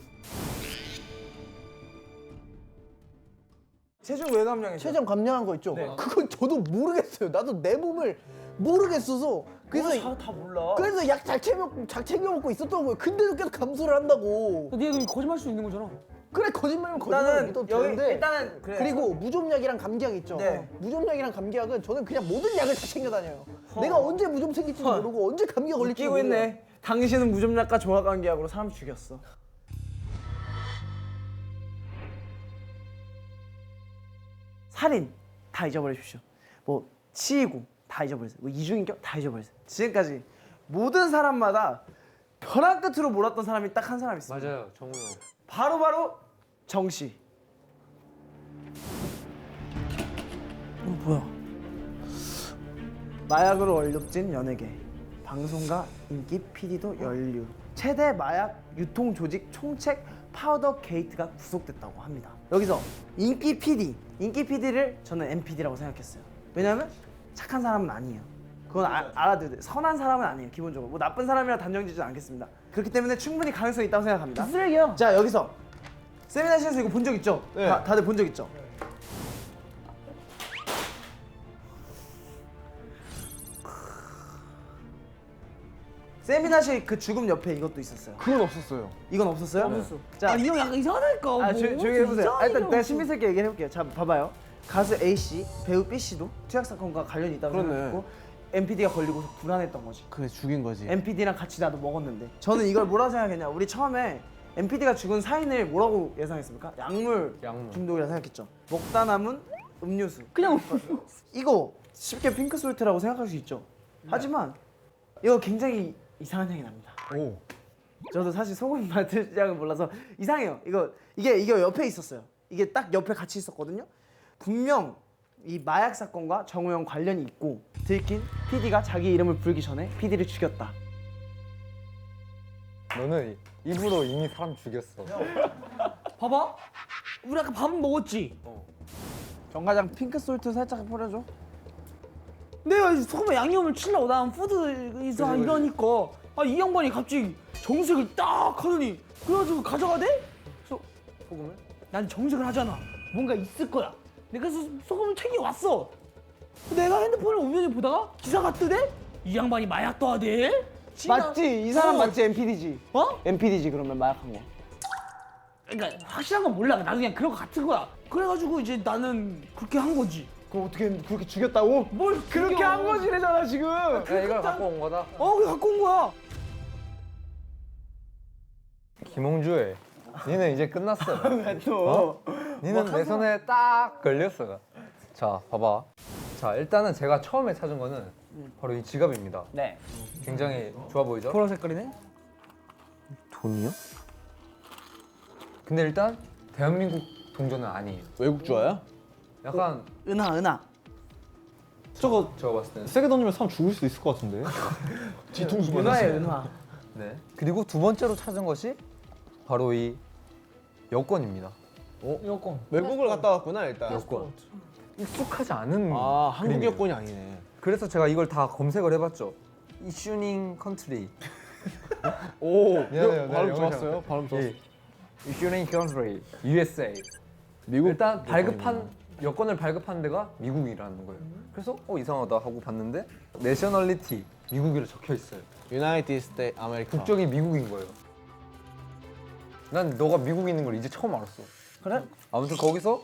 C: 체중 왜 감량했어요?
J: 체중 감량한 거 있죠? 그건 저도 모르겠어요. 나도 내 몸을 모르겠어서 그래서
C: 다 몰라.
J: 그래서 약 잘 챙겨 먹고 있었던 거예요. 근데도 계속 감소를 한다고.
E: 네가 그럼 거짓말 할 수 있는 거잖아.
J: 그래 거짓말이면 거짓말
C: 일단은
J: 믿어도
C: 여기
J: 되는데
C: 일단은 그래.
J: 그리고 무좀약이랑 감기약 있죠.
C: 네.
J: 무좀약이랑 감기약은 저는 그냥 모든 약을 다 챙겨 다녀요. 내가 언제 무좀 생길지도 모르고 언제 감기가 걸릴지도
C: 웃기고
J: 모르고.
C: 있네. 당신은 무좀약과 종합감기약으로 사람 죽였어. 살인 다 잊어버리십시오. 뭐 치이고 다 잊어버리세요. 뭐 이중인격 다 잊어버리세요. 지금까지 모든 사람마다 벼랑 끝으로 몰았던 사람이 딱 한 사람 있습니다.
I: 맞아요, 정우 형.
C: 바로 정 씨. 뭐야? 마약으로 얼룩진 연예계, 방송가 인기 PD도 연루, 최대 마약 유통 조직 총책 파우더 게이트가 구속됐다고 합니다. 여기서 인기 PD를 저는 MPD라고 생각했어요. 왜냐하면 착한 사람은 아니에요. 그건 알아둬야 돼요. 선한 사람은 아니에요. 기본적으로 뭐 나쁜 사람이라 단정지지 않겠습니다. 그렇기 때문에 충분히 가능성이 있다고 생각합니다.
E: 쓰레기야.
C: 자 여기서 세미나시에서 이거 본 적 있죠?
D: 네.
C: 다들 본 적 있죠? 세미나시 그 죽음 옆에 이것도 있었어요.
D: 그건 없었어요.
C: 이건 없었어요?
E: 없었어.
C: 자,
E: 아니 이형 약간 이상하다니까. 뭐.
C: 조용히 해보세요.
E: 이상하게
C: 일단 내가
E: 없어.
C: 신비스럽게 얘기를 해볼게요. 자, 봐봐요. 가수 A 씨, 배우 B 씨도 투약 사건과 관련이 있다고
F: 그러네.
C: 생각했고 MPD가 걸리고서 불안했던 거지.
F: 그래 죽인 거지.
C: MPD랑 같이 나도 먹었는데 저는 이걸 뭐라고 생각했냐? 우리 처음에 MPD가 죽은 사인을 뭐라고 예상했습니까? 약물 중독이라 생각했죠. 먹다 남은 음료수.
E: 그냥
C: 이거 쉽게 핑크솔트라고 생각할 수 있죠. 하지만 이거 굉장히 이상한 향이 납니다.
D: 오.
C: 저도 사실 소금 맡을 양은 몰라서 이상해요. 이게 옆에 있었어요. 이게 딱 옆에 같이 있었거든요. 분명 이 마약 사건과 정우 형 관련이 있고 들킨 PD가 자기 이름을 부르기 전에 PD를 죽였다.
I: 너는 입으로 이미 사람 죽였어.
E: 봐봐. 우리 아까 밥 먹었지.
C: 정과장 핑크솔트 살짝 뿌려줘.
E: 내가 소금에 양념을 치려고 난 푸드 이사 이러니까 이 양반이 갑자기 정색을 딱 하더니 그래가지고 가져가대? 그래서
C: 소금을?
E: 난 정색을 하잖아. 뭔가 있을 거야. 내가 그래서 소금을 챙겨왔어. 내가 핸드폰을 우연히 보다가 기사가 뜨대? 이 양반이 마약도 하대?
C: 맞지? 이 사람 맞지? MPD지?
E: 어?
C: MPD지 그러면 마약한 거.
E: 그러니까 확실한 건 몰라. 나도 그냥 그런 거 같은 거야. 그래가지고 이제 나는 그렇게 한 거지.
C: 그거 어떻게 그렇게 죽였다고?
E: 뭘
C: 그렇게
E: 죽여.
C: 한 거지래잖아 지금.
I: 야, 이걸 갖고 온 거다.
E: 그게 갖고 온 거야.
I: 김홍주에 니는 이제 끝났어.
C: 또.
I: 니는 내 손에 딱 걸렸어. 자, 봐봐. 자, 일단은 제가 처음에 찾은 거는 바로 이 지갑입니다.
C: 네.
I: 굉장히 좋아 보이죠?
E: 보라 색깔이네.
F: 돈이요?
I: 근데 일단 대한민국 동전은 아니에요.
F: 외국 주화야?
I: 약간
C: 은하.
D: 저거
I: 제가 봤을 때는
D: 세게 던지면 사람 죽을 수도 있을 것 같은데. 뒤통수
C: 은하예요 은하.
I: 네. 그리고 두 번째로 찾은 것이 바로 이 여권입니다.
E: 여권.
F: 외국을 갔다 왔구나 일단.
I: 여권. 익숙하지 않은
F: 아 한국
I: 그림이에요.
F: 여권이 아니네.
I: 그래서 제가 이걸 다 검색을 해봤죠. 이슈닝 컨트리.
F: 오
I: 미안해요.
F: 발음 좋았어요. 발음 좋았어.
I: 이슈닝 컨트리 USA.
F: 미국
I: 일단 발급한 여권을 발급한 데가 미국이라는 거예요. 그래서 이상하다 하고 봤는데 내셔널리티 미국이라 적혀 있어요.
F: 유나이티드 스테이트 아메리카.
I: 국적이 미국인 거예요. 난 너가 미국 있는 걸 이제 처음 알았어.
C: 그래?
I: 아무튼 거기서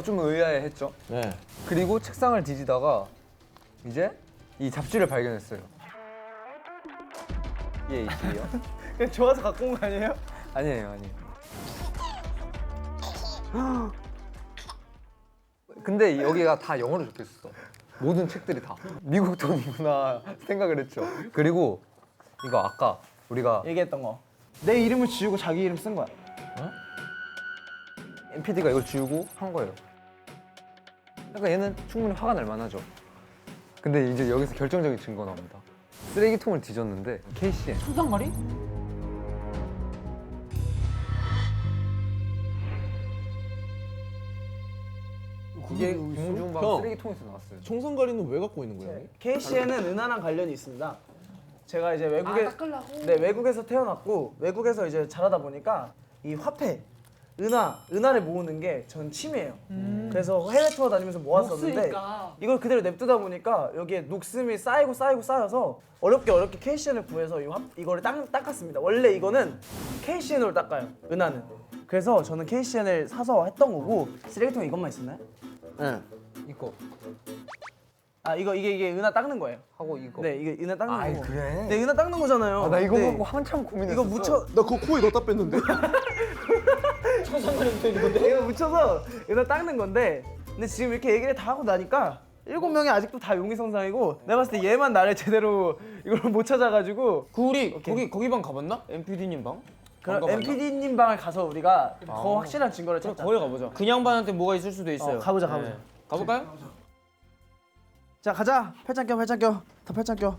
I: 좀 의아해했죠.
F: 네.
I: 그리고 책상을 뒤지다가 이제 이 잡지를 발견했어요. 이게 있지요?
C: 그냥 좋아서 갖고 온 거 아니에요?
I: 아니에요. 근데 여기가 다 영어로 적혀 있었어. 모든 책들이 다 미국 돈이구나 생각을 했죠. 그리고 이거 아까 우리가
C: 얘기했던 거. 내 이름을 지우고 자기 이름 쓴 거야.
I: MPD가 이걸 지우고 한 거예요. 그러니까 얘는 충분히 화가 날 만하죠. 근데 이제 여기서 결정적인 증거 나옵니다. 쓰레기통을 뒤졌는데 KCN
E: 수상거리?
I: 이게 김웅준방
F: 형.
I: 쓰레기통에서 나왔어요.
F: 총선거리는 왜 갖고 있는 거예요?
C: KCN은 은하랑 관련이 있습니다. 제가 이제 외국에서 태어났고 외국에서 이제 자라다 보니까 이 화폐 은하를 모으는 게 전 취미예요. 그래서 해외 투어 다니면서 모았었는데
E: 녹으니까.
C: 이걸 그대로 냅두다 보니까 여기에 녹슴이 쌓여서 어렵게 KCN을 구해서 이거를 닦았습니다. 원래 이거는 KCN으로 닦아요. 은하는. 그래서 저는 KCN을 사서 했던 거고 쓰레기통에 이것만 있었나요?
F: 네.
I: 이거
C: 아 이게 은하 닦는 거예요.
I: 하고 이거.
C: 네 이게 은하 닦는
I: 아이,
C: 거고.
I: 그래?
C: 네 은하 닦는 거잖아요.
I: 나 이거
C: 네.
I: 갖고 한참 고민했어.
C: 이거 묻혀
F: 나 그거 코에 넣었다 뺐는데.
C: 이거 묻혀서 은하 닦는 건데 근데 지금 이렇게 얘기를 다 하고 나니까 7명이 아직도 다 용의선상이고 내가 봤을 때 얘만 나를 제대로 이걸 못 찾아가지고
B: 우리 거기 방 가봤나? MPD님 방?
C: 그럼 MPD님 방을 가서 우리가 더 확실한 증거를 찾자.
B: 거기 가보자. 그냥 반한테 뭐가 있을 수도 있어요.
C: 가보자.
B: 가볼까요?
C: 자 가자. 팔짱 껴. 다 팔짱 껴.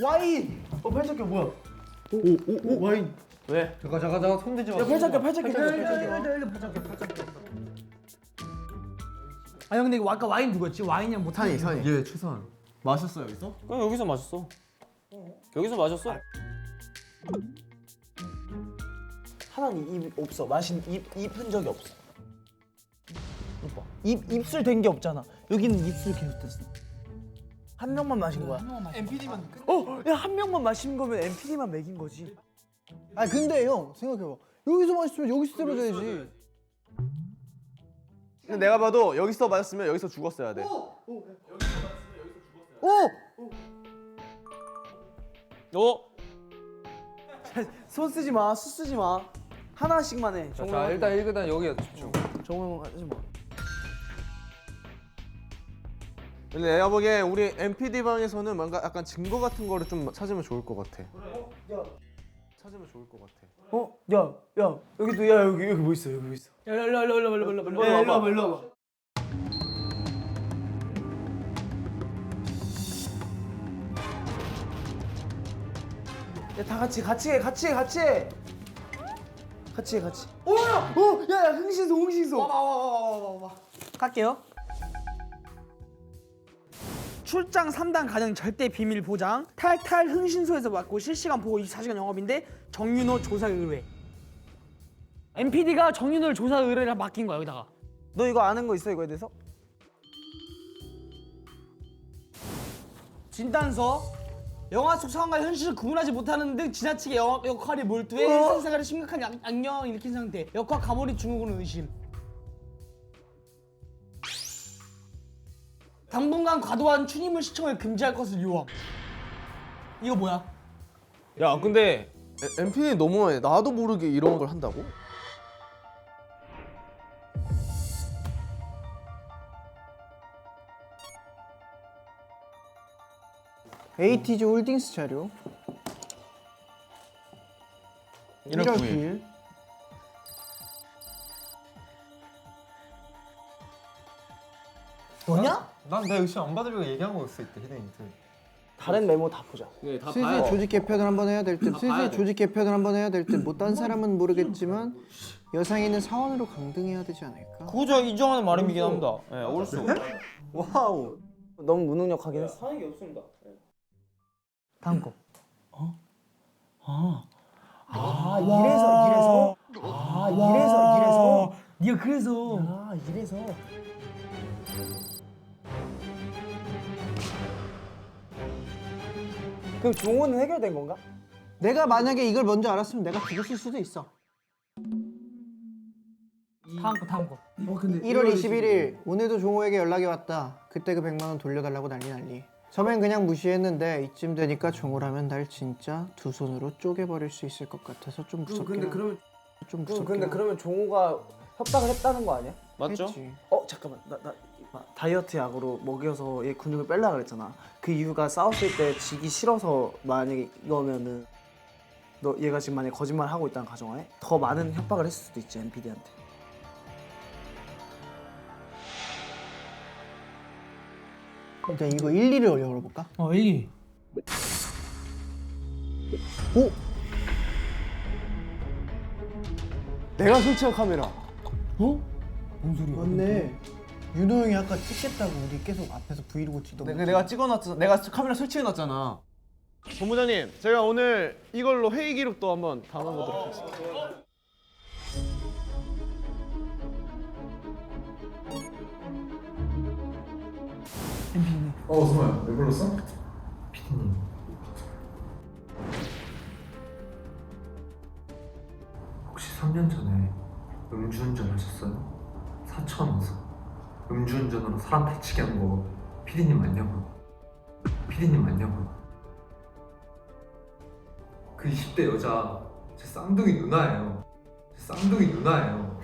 C: 와인. 팔짱 껴 뭐야? 오 와인.
B: 왜?
I: 잠깐 손 대지 마.
C: 야 팔짱 껴.
E: 아 근데 이거 아까 와인 누구였지? 와인이랑 못
F: 산이.
I: 예, 최선.
F: 마셨어 여기서?
B: 그럼 여기서 마셨어. 여기서 마셨어?
C: 하나는 입 없어. 마신 입 흔적이 없어. 입술 된 게 없잖아. 여기는 입술 계속 됐어. 한 명만 마신 거야.
E: MPD만
C: 야 한 명만 마신 거면 MPD만 먹인 거지.
J: 아 근데 형 생각해봐. 여기서 마셨으면 여기서 떨어져야지.
F: 근데 내가 봐도 여기서 마셨으면 여기서 죽었어야 돼.
C: 손 쓰지 마. 수 쓰지 마. 하나씩만 해.
I: 자, 일단 여기에 집중.
C: 정우 하지 마.
F: 근데 내가 보기엔 우리 MPD 방에서는 뭔가 약간 증거 같은 거를 좀 찾으면 좋을 것 같아. 찾으면 좋을 것 같아.
C: 야 여기도 야 여기 뭐 있어? 여기 뭐 있어?
E: 일로 와봐.
C: 야 다 같이 해. 야 흥신소.
E: 와봐. 갈게요. 출장 3단 가능 절대 비밀 보장. 탈탈 흥신소에서 맡고 실시간 보고 24시간 영업인데 정윤호 조사 의뢰. MPD가 정윤호를 조사 의뢰를 맡긴 거야 여기다가.
C: 너 이거 아는 거 있어 이거에 대해서?
E: 진단서. 영화 속 상황과 현실을 구분하지 못하는 등 지나치게 역할에 몰두해 일상생활에 심각한 악영향을 일으킨 상태. 역학 가몰입 증후군 의심. 당분간 과도한 추니물 시청을 금지할 것을 요함. 이거 뭐야?
F: 야 근데 MPD 너무해. 나도 모르게 이런 걸 한다고?
J: ATG 홀딩스 자료.
F: 1월 9일.
E: 너냐?
I: 난 내 의심 안 받으려고 얘기한 거였어 이때 히든인트.
C: 다른 메모 다 보자.
B: 네, 다
J: 슬슬 조직 개편을 한번 해야 될 듯. 슬슬 조직 개편을 한번 해야 될 듯. 뭐 딴 사람은 모르겠지만 여상이는 사원으로 강등해야 되지 않을까?
B: 그거 제가 인정하는 말이긴 합니다. 예, 올수.
C: 와우. 너무 무능력하긴 했어.
B: 하는 게 없습니다.
E: 다음 거. 이래서. 네가 그래서. 이래서.
C: 그럼 종호는 해결된 건가?
J: 내가 만약에 이걸 먼저 알았으면 내가 죽었을 수도 있어.
E: 다음 거.
J: 1월 21일 오늘도 종호에게 연락이 왔다. 그때 그 100만 원 돌려달라고 난리. 처음엔 그냥 무시했는데 이쯤 되니까 종호라면 날 진짜 두 손으로 쪼개버릴 수 있을 것 같아서 좀 무섭긴
C: 근데 그러면
J: 좀
C: 근데
J: 무섭긴
C: 그러면 종호가 협박을 했다는 거 아니야?
B: 맞죠?
J: 했지.
C: 잠깐만 나 다이어트 약으로 먹여서 얘 근육을 빼려 그랬잖아. 그 이유가 싸웠을 때 지기 싫어서 만약에 이거면은 너 얘가 지금 만약에 거짓말 하고 있다는 가정하에 더 많은 협박을 했을 수도 있지 MPD한테.
J: 일단 이거 일일이 열어볼까?
E: 일리.
J: 오!
C: 내가 설치한 카메라.
E: 뭔 소리야?
J: 맞네. 윤호 형이 아까 찍겠다고 우리 계속 앞에서 브이로그 찍던 거.
F: 내가 찍어놨잖아. 내가 카메라 설치해놨잖아. 본부장님, 제가 오늘 이걸로 회의 기록도 한번 담아보도록 하겠습니다.
H: 소마야, 왜 불렀어?
I: 피디님. 혹시 3년 전에 음주운전 하셨어요? 사천에서 음주운전으로 사람 다치게 한 거 피디님 맞냐고요? 피디님 맞냐고요? 그 20대 여자 제 쌍둥이 누나예요. 제 쌍둥이 누나예요.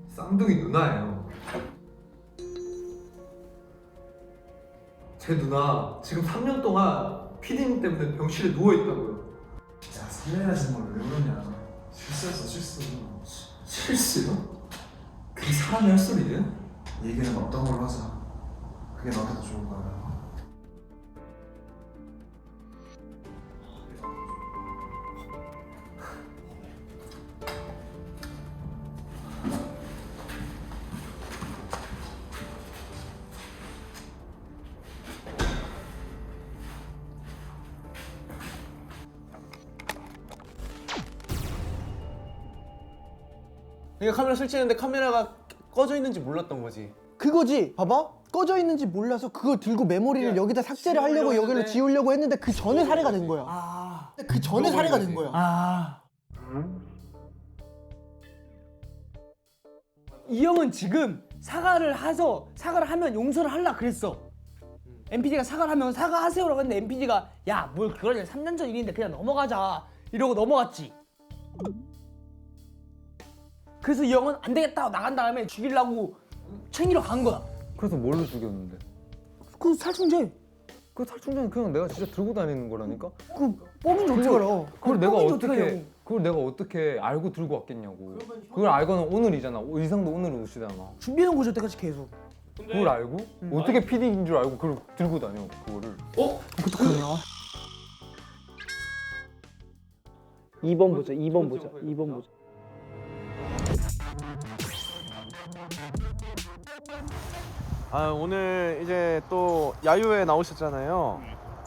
I: 쌍둥이 누나예요. 제 누나 지금 3년 동안 피디님 때문에 병실에 누워있다고요.
H: 자, 3년이나 된 걸 왜 그러냐. 실수했어, 실수.
I: 실수요? 그게 사람이 할 소리예요?
H: 얘기는 없던 걸로 하자. 그게 너한테 더 좋은 거야.
F: 내가 카메라 설치했는데 카메라가 꺼져 있는지 몰랐던 거지.
J: 그거지. 봐봐. 꺼져 있는지 몰라서 그걸 들고 메모리를 여기다 삭제를 하려고 여기로 지우려고 했는데 그 전에 살해가 된 거야. 그 전에 살해가 된 거야.
E: 이 형은 지금 사과를 하면 용서를 하려 그랬어. MPD가 사과를 하면 사과하세요라고 했는데 MPD가 야 뭘 그러냐 3년 전 일인데 그냥 넘어가자 이러고 넘어갔지. 그래서 이 형은 안 되겠다 나간 다음에 죽이려고 챙기러 간 거야.
I: 그래서 뭘로 죽였는데?
E: 그 살충제.
I: 그 살충제는 그냥 내가 진짜 들고 다니는 거라니까?
E: 그 뻥인지 어떻게 알아?
I: 그걸 내가 어떻게 알고 들고 왔겠냐고. 그걸 알고는 오늘이잖아. 의상도 오늘 옷이잖아.
E: 준비해놓은 거죠 여태까지 계속.
I: 그걸 알고? 어떻게 PD인 줄 알고 그걸 들고 다녀 그거를.
E: 어떡하냐?
C: 2번 보자. 2번 보자. 2번 보자.
F: 오늘 이제 또 야유회 나오셨잖아요.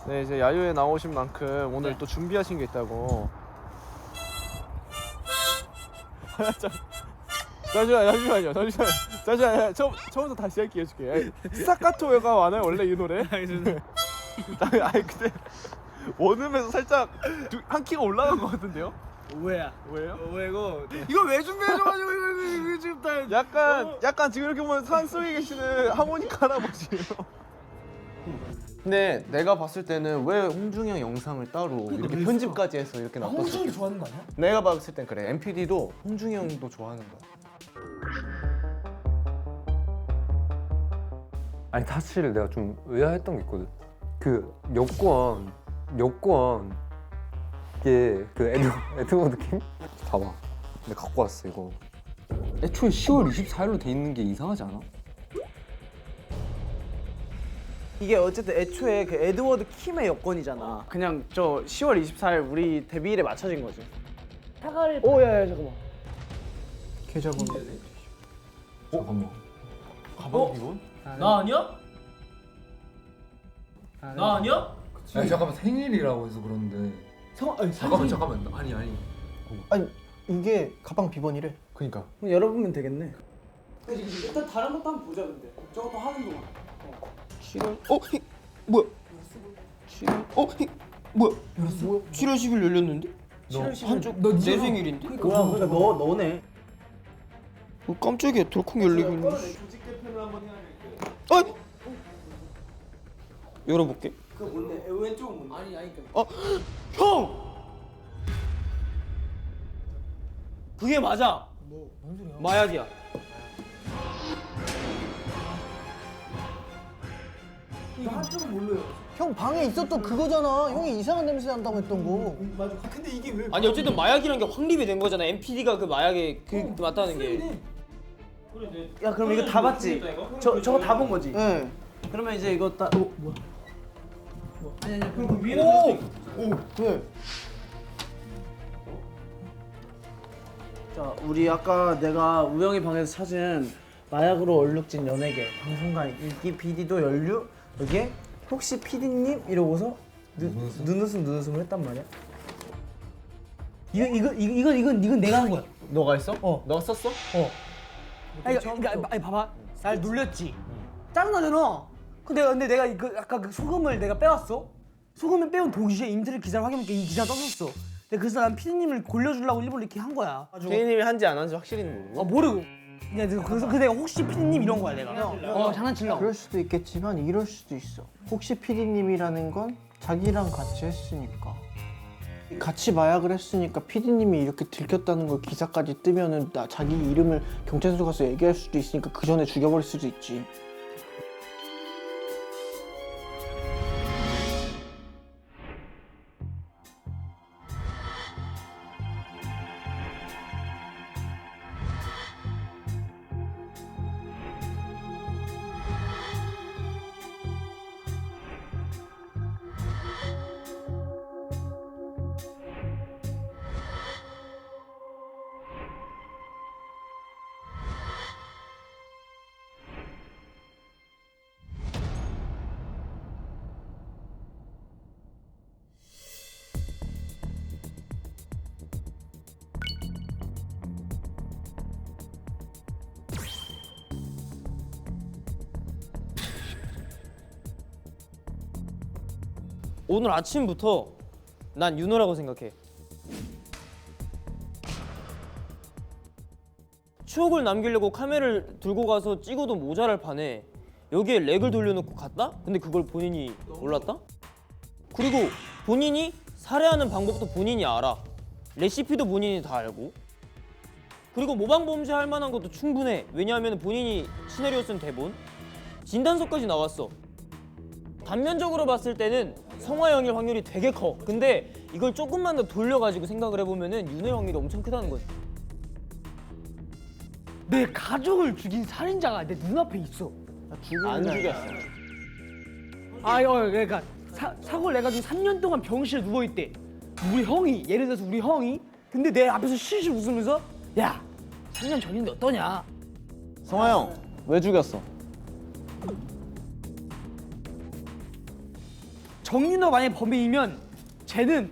F: 네, 이제 야유회 나오신 만큼 오늘 또 준비하신 게 있다고. 잠시만요. 처음부터 다시 할게요. 스타카토가 많아요 원래 이 노래. 알겠습니다. 아니 근데 원음에서 살짝 한 키가 올라간 것 같은데요?
E: 오해야.
F: 오해고.
E: 이걸 왜 준비해줘가지고 이거 지금 다.
F: 약간 지금 이렇게 보면 산 속에 계시는 하모니카 할아버지예요. 근데 내가 봤을 때는 왜 홍중이 형 영상을 따로 이렇게 편집까지 해서 이렇게 놨었어?
E: 홍준이도 좋아하는 거 아니야?
F: 내가 봤을 땐 그래. MPD도 홍중이 형도 좋아하는 거야.
I: 아니 사실 내가 좀 의아했던 게 있거든. 그 여권 이게 그 에드워드 킴? 봐봐. 내가 갖고 왔어 이거. 애초에 10월 24일로 돼 있는 게 이상하지 않아?
C: 이게 어쨌든 애초에 그 에드워드 킴의 여건이잖아. 그냥 저 10월 24일 우리 데뷔일에 맞춰진 거지.
E: 사과를.
C: 오야야 잠깐만.
J: 계좌번호.
I: 잠깐만.
B: 가방 비원? 나 아니야? 나 아니야?
I: 아니 잠깐만 생일이라고 해서 그런데. 잠깐만. 아니.
J: 아니 이게 가방 비번이래.
I: 그러니까.
C: 그럼 열어보면 되겠네. 일단 다른 것도 한번 보자 근데. 저것도 하는 동안.
B: 7월 뭐야? 7월 10일 열렸는데? 7월 10일 한쪽 내 생일인데?
C: 뭐야 그러니까 너네.
B: 깜짝이야 덜컹 열리고 있네.
F: 조직 개편을 한번 해야 돼.
B: 아! 열어볼게.
C: 그 뭔데? 왼쪽은 뭔데? 아니
B: 형! 그게 맞아. 뭔 소리야? 마약이야.
J: 형 방에 있었던 그거잖아. 형이 이상한 냄새 난다고 했던 거.
B: 아니 어쨌든 마약이란 게 확립이 된 거잖아. MPD가 그 마약에 그 맞다는 게.
C: 야 그럼 이거 다 봤지? 저거 다 본 거지?
J: 네.
C: 그러면 이제 이거 딱 뭐야?
E: 아니 그럼 그 위에는
J: 네.
C: 자 우리 아까 내가 우영이 방에서 찾은 마약으로 얼룩진 연예계 방송간 인기 PD도 연류 여기에 혹시 PD님 이러고서 눈웃음을 했단 말이야.
E: 이건 내가 한 거야.
C: 너가 했어?
E: 너가 썼어? 아니 봐봐. 날 놀렸지. 짜증나잖아. 근데 내가 그 아까 그 소금을 내가 빼왔어. 소금을 빼온 동시에 인터넷 기사를 확인해보니까 이 기사가 떴었어. 근데 그래서 난 피디님을 골려주려고 일부러 이렇게 한 거야.
C: 대리님이 한지 안 한지 확실히는 모르고.
E: 모르고. 그래서 내가 혹시 피디님 이런 거야 내가. 장난치려고.
J: 그럴 수도 있겠지만 이럴 수도 있어. 혹시 PD님이라는 건 자기랑 같이 했으니까. 같이 마약을 했으니까 PD님이 이렇게 들켰다는 걸 기사까지 뜨면은 자기 이름을 경찰서 가서 얘기할 수도 있으니까 그 전에 죽여버릴 수도 있지.
B: 오늘 아침부터 난 윤호라고 생각해. 추억을 남기려고 카메라를 들고 가서 찍어도 모자랄 판에 여기에 렉을 돌려놓고 갔다? 근데 그걸 본인이 몰랐다? 그리고 본인이 살해하는 방법도 본인이 알아. 레시피도 본인이 다 알고. 그리고 모방범죄 할 만한 것도 충분해. 왜냐하면 본인이 시나리오 쓴 대본, 진단서까지 나왔어. 단면적으로 봤을 때는 성화형일 확률이 되게 커. 근데 이걸 조금만 더 돌려가지고 생각을 해보면은 윤호의 확률이 엄청 크다는 거지.
E: 내 가족을 죽인 살인자가 내 눈앞에 있어.
C: 안 죽였어.
E: 그러니까 사고를 내가지고 3년 동안 병실에 누워있대. 우리 형이, 예를 들어서 우리 형이 근데 내 앞에서 실실 웃으면서 야 3년 전인데 어떠냐.
C: 성화 형, 왜 죽였어?
E: 정윤호가 만약에 범인이면 쟤는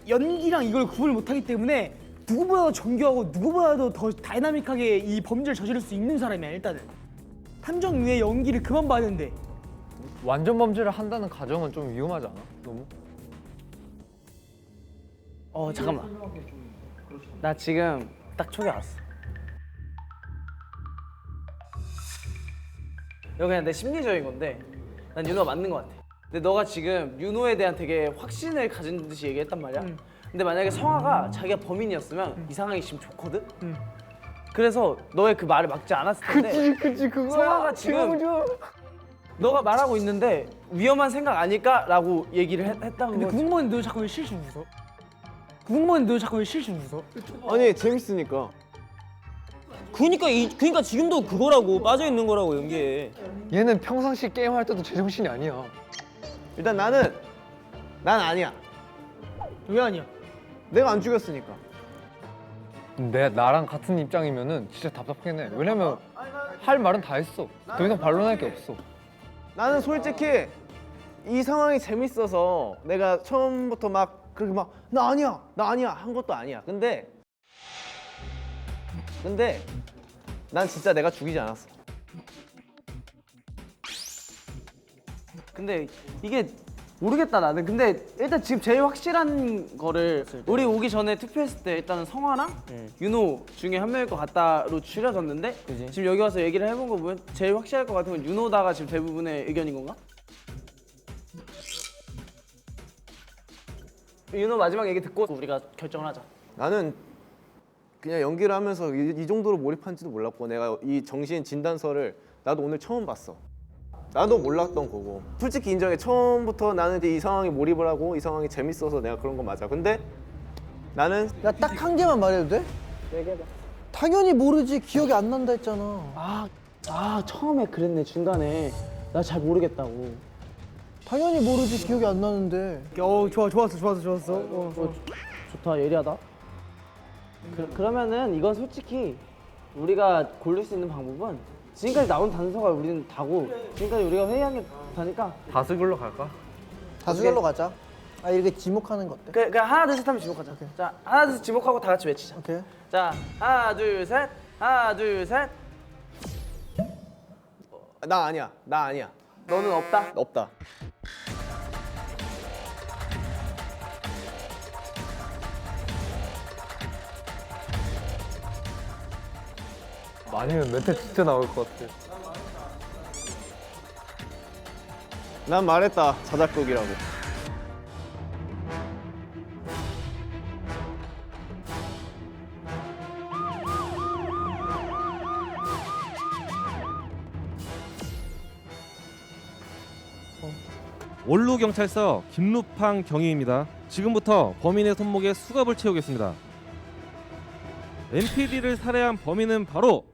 E: 연기랑 이걸 구분을 못하기 때문에 누구보다도 정교하고 누구보다도 더 다이나믹하게 이 범죄를 저지를 수 있는 사람이야. 일단은 탐정 위에 연기를 그만 봤는데
I: 완전 범죄를 한다는 가정은 좀 위험하지 않아? 너무?
C: 잠깐만. 나 지금 딱 촉이 왔어. 이거 그냥 내 심리적인 건데 난 윤호가 맞는 것 같아. 근데 너가 지금 윤호에 대한 되게 확신을 가진 듯이 얘기했단 말이야. 근데 만약에 성화가 자기가 범인이었으면 이 상황이 지금 좋거든? 그래서 너의 그 말을 막지 않았을 텐데
J: 그치 그거야.
C: 성화가 지금 너가 말하고 있는데 위험한 생각 아닐까라고 얘기를 했다는
E: 근데
C: 거지.
E: 구멍머리 너 자꾸 왜 실실 웃어? 구멍머리 너 자꾸 왜 실실 웃어?
C: 아니 재밌으니까.
B: 그니까 지금도 그거라고 빠져 있는 거라고 연기에.
I: 얘는 평상시 게임할 때도 제정신이 아니야.
C: 일단 난 아니야.
E: 왜 아니야?
C: 내가 안 죽였으니까.
I: 나랑 같은 입장이면은 진짜 답답하긴 해. 왜냐면 할 말은 다 했어. 더 이상 반론할 게 없어.
C: 나는 솔직히 이 상황이 재밌어서 내가 처음부터 막 그렇게 막 나 아니야 한 것도 아니야. 근데 난 진짜 내가 죽이지 않았어.
G: 근데 이게 모르겠다 나는. 근데 일단 지금 제일 확실한 거를 우리 오기 전에 투표했을 때 일단은 성화랑 윤호 중에 한 명일 것 같다로 추려졌는데 지금 여기 와서 얘기를 해본 거 보면 제일 확실할 것 같은 건 윤호다가 지금 대부분의 의견인 건가? 윤호 마지막 얘기 듣고 우리가 결정을 하자.
F: 나는 그냥 연기를 하면서 이 정도로 몰입한지도 몰랐고 내가 이 정신 진단서를 나도 오늘 처음 봤어. 나도 몰랐던 거고 솔직히 인정해. 처음부터 나는 이제 이 상황에 몰입을 하고 이 상황이 재밌어서 내가 그런 건 맞아. 근데 나는
J: 나 딱 한 개만 말해도 돼?
G: 얘기해봐.
J: 당연히 모르지. 기억이 안 난다 했잖아.
G: 처음에 그랬네 중간에. 나 잘 모르겠다고.
J: 당연히 모르지. 기억이 안 나는데.
E: 좋았어.
G: 좋다 예리하다. 그러면은 이건 솔직히 우리가 고를 수 있는 방법은 지금까지 나온 단서가 우리는 다고 지금까지 우리가 회의한 게 다니까
I: 다수결로 갈까?
J: 다수결로 가자. 이렇게 지목하는 거 어때?
G: 그 하나 둘 셋 하면 지목하자. 자 하나 둘 셋 지목하고 다 같이 외치자.
J: 오케이.
G: 자 하나 둘 셋.
F: 나 아니야.
G: 너는 없다.
F: 없다.
I: 아니면 멘트 진짜 나올 것 같아.
F: 난 말했다. 자작극이라고.
K: 원로경찰서 김루팡 경위입니다. 지금부터 범인의 손목에 수갑을 채우겠습니다. MPD를 살해한 범인은 바로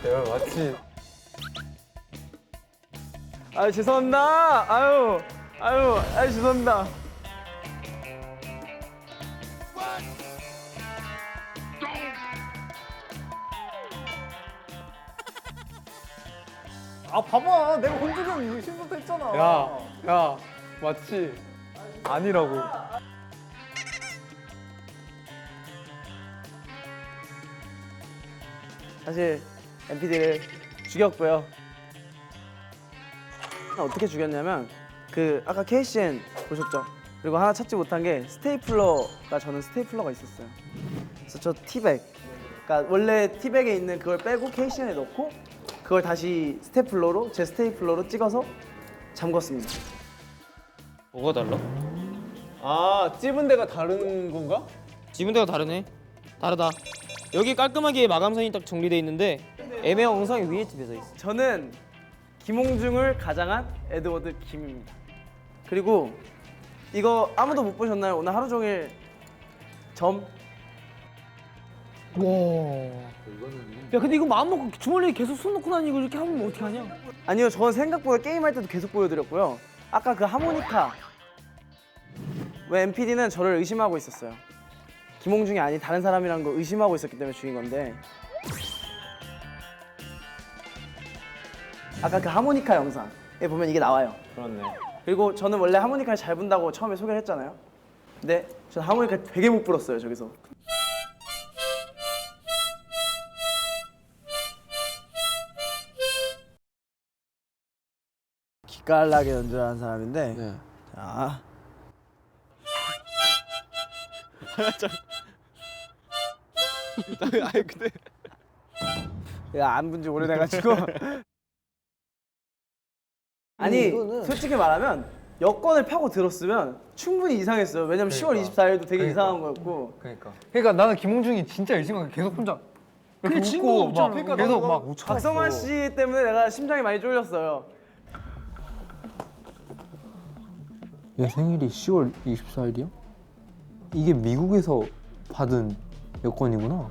I: 내가 마치
C: 죄송합니다. 죄송합니다.
J: 봐봐. 내가 혼주형 의심부터 했잖아.
I: 야 마치 아니라고.
G: 사실 MPD를 죽였고요. 어떻게 죽였냐면 그 아까 KCN 보셨죠? 그리고 하나 찾지 못한 게 스테이플러가 저는 스테이플러가 있었어요. 그래서 저 티백, 그러니까 원래 티백에 있는 그걸 빼고 KCN에 넣고 그걸 다시 스테이플러로 제 스테이플러로 찍어서 잠궜습니다.
B: 뭐가 달라?
C: 찝은 데가 다른 건가?
B: 지문 데가 다르네. 다르다. 여기 깔끔하게 마감선이 딱 정리돼 있는데 애매한 엉성이 위에 집에서 있어.
G: 저는 김홍중을 가장한 에드워드 김입니다. 그리고 이거 아무도 못 보셨나요? 오늘 하루 종일 점.
E: 야 근데 이거 마음 먹고 주머니에 계속 손 넣고 다니고 이렇게 하면 어떻게 하냐?
G: 아니요, 저는 생각보다 게임할 때도 계속 보여드렸고요. 아까 그 하모니카 왜 MPD는 저를 의심하고 있었어요. 김홍중이 아닌 다른 사람이라는 걸 의심하고 있었기 때문에 죽인 건데 아까 그 하모니카 영상에 보면 이게 나와요.
C: 그렇네.
G: 그리고 저는 원래 하모니카를 잘 분다고 처음에 소개를 했잖아요. 근데 저는 하모니카 되게 못 불었어요 저기서. 기깔나게 연주하는 사람인데.
F: 네.
G: 자.
F: 아니 근데
G: 안 분 지 오래돼가지고. 아니
J: 이거는-
G: 솔직히 말하면 여권을 파고 들었으면 충분히 이상했어요. 왜냐면 10월 24일도 되게 이상한 거였고.
I: 그러니까 나는 김홍중이 진짜 열심히 계속 혼자
E: 그게
I: 이렇게
E: 친구가
I: 웃고 막
E: 없잖아.
I: 계속 막 웃고.
G: 박성환 씨 때문에 내가 심장이 많이 쫄렸어요.
I: 얘 생일이 10월 24일이요? 이게 미국에서 받은 여권이구나.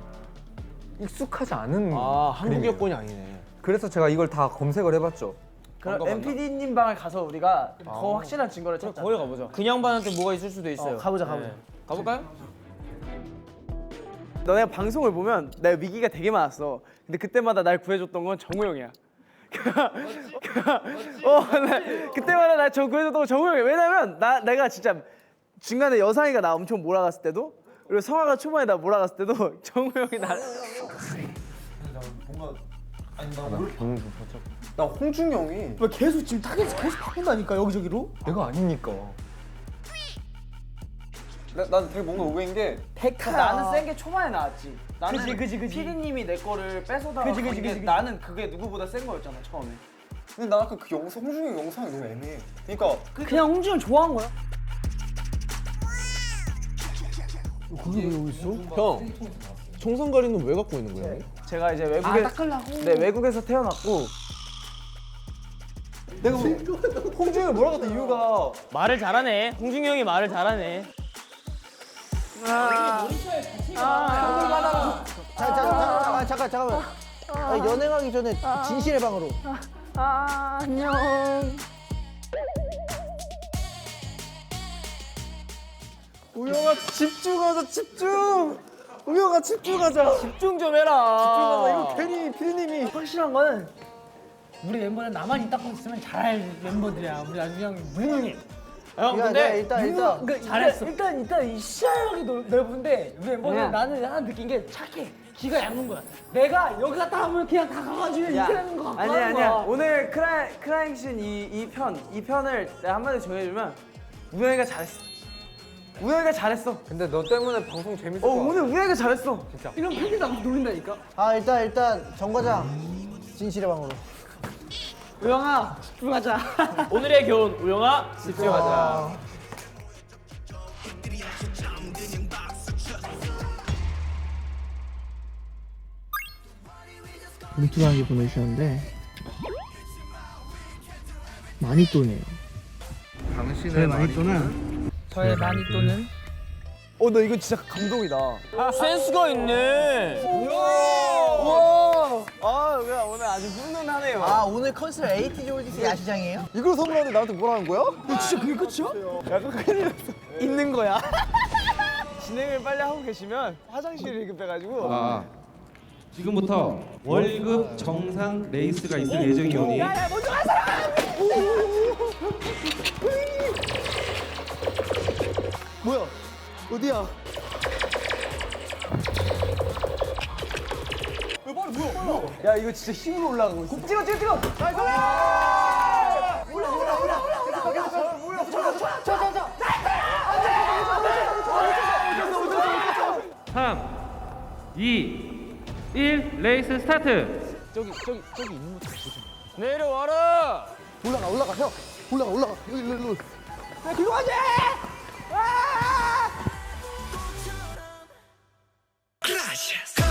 I: 익숙하지 않은.
F: 아 한국
I: 그림이에요.
F: 여권이 아니네.
I: 그래서 제가 이걸 다 검색을 해봤죠.
G: 그럼 MPD님 방을 가서 우리가 더 확실한 증거를 찾자.
B: 거기 가보자. 그 양반한테 뭐가 있을 수도 있어요.
G: 가보자.
B: 가볼까요?
G: 너네가 방송을 보면 내가 위기가 되게 많았어. 근데 그때마다 날 구해줬던 건 정우 형이야. 그때마다 날 구해줬던 건 정우 형이야. 왜냐면 내가 진짜 중간에 여상이가 나 엄청 몰아갔을 때도, 그리고 성화가 초반에 나 몰아갔을 때도 정우 형이 나.
C: 나 홍중이 형이
E: 왜 계속 지금 타겟에서 계속 바꾼다니까 여기저기로?
I: 내가 아니니까.
D: 난 되게 뭔가 의외인 게
G: 나는 센 게 초반에 나왔지. 나는
E: 그지.
G: 피디님이 내 거를 뺏어다가
E: 그지.
G: 간 게 나는 그게 누구보다 센 거였잖아 처음에.
D: 근데 나 약간 그 영상 홍중이 형 영상이 너무 애매해. 그러니까
E: 그냥 홍준이 좋아한 거야.
F: 그게 왜 여기 있어? 형 총선거리는 왜 갖고 있는 거야?
G: 제가 이제 외국에서 태어났고.
D: 내가 홍중이가 몰아갔던 이유가
B: 말을 잘하네. 홍중이 형이 말을 잘하네.
J: 잠깐만. 연행하기 전에 진실의 방으로.
L: 안녕.
G: 우영아 집중하자 집중. 우영아 집중하자.
B: 집중 좀 해라.
G: 집중하자. 이거 괜히 피디님이.
E: 확실한 거는 우리 멤버는 나만 이 닦고 있으면 잘할 멤버들이야. 우리 아주 그냥 무능해.
B: 형
J: 야,
B: 근데
J: 일단
E: 잘했어. 일단 이 시야력이 넓은데 우리 멤버는 나는 하나 느낀 게 착해. 기가 얇은 거야. 내가 여기 갔다 하면 그냥 다 가가지고 이렇게 하는 거.
G: 아니야. 오늘 크라잉신 이 편을 내가 한마디 정해주면 우영이가 잘했어. 우영이가 잘했어.
I: 근데 너 때문에 방송 재밌을 것 같아.
G: 오늘 우영이가 잘했어.
E: 이런 팬들 나한테 놀린다니까.
J: 일단 정 과장 진실의 방으로.
E: 우영아 집중하자.
B: 오늘의 교훈 우영아 집중하자.
J: 뭉툭하게 보내주셨는데 마니또네요.
I: 당신의
J: 마니또는
E: 저의 마니또는
G: 나 이거 진짜 감동이다.
B: 센스가 있네.
G: 우와. 오늘 아주 훈훈하네요.
J: 오늘 컨셉 에이티즈 올디스 야시장이에요?
F: 이걸 선물하는데 나한테 뭐라는 거야?
E: 진짜 그게 끝이야?
G: 약간 큰일 났어. 있는 거야. 진행을 빨리 하고 계시면 화장실을 급해가지고.
K: 지금부터 월급 정상 레이스가 있을 예정이오니
F: 뭐야? 어디야?
G: 야 이거 진짜 힘으로 올라가고 있어. 찍어.
K: 삼, 2, 1 레이스 스타트.
F: 저기 있는 거 보자.
B: 내려와라.
F: 올라가 형. 올라가. 일로.
L: Gracias.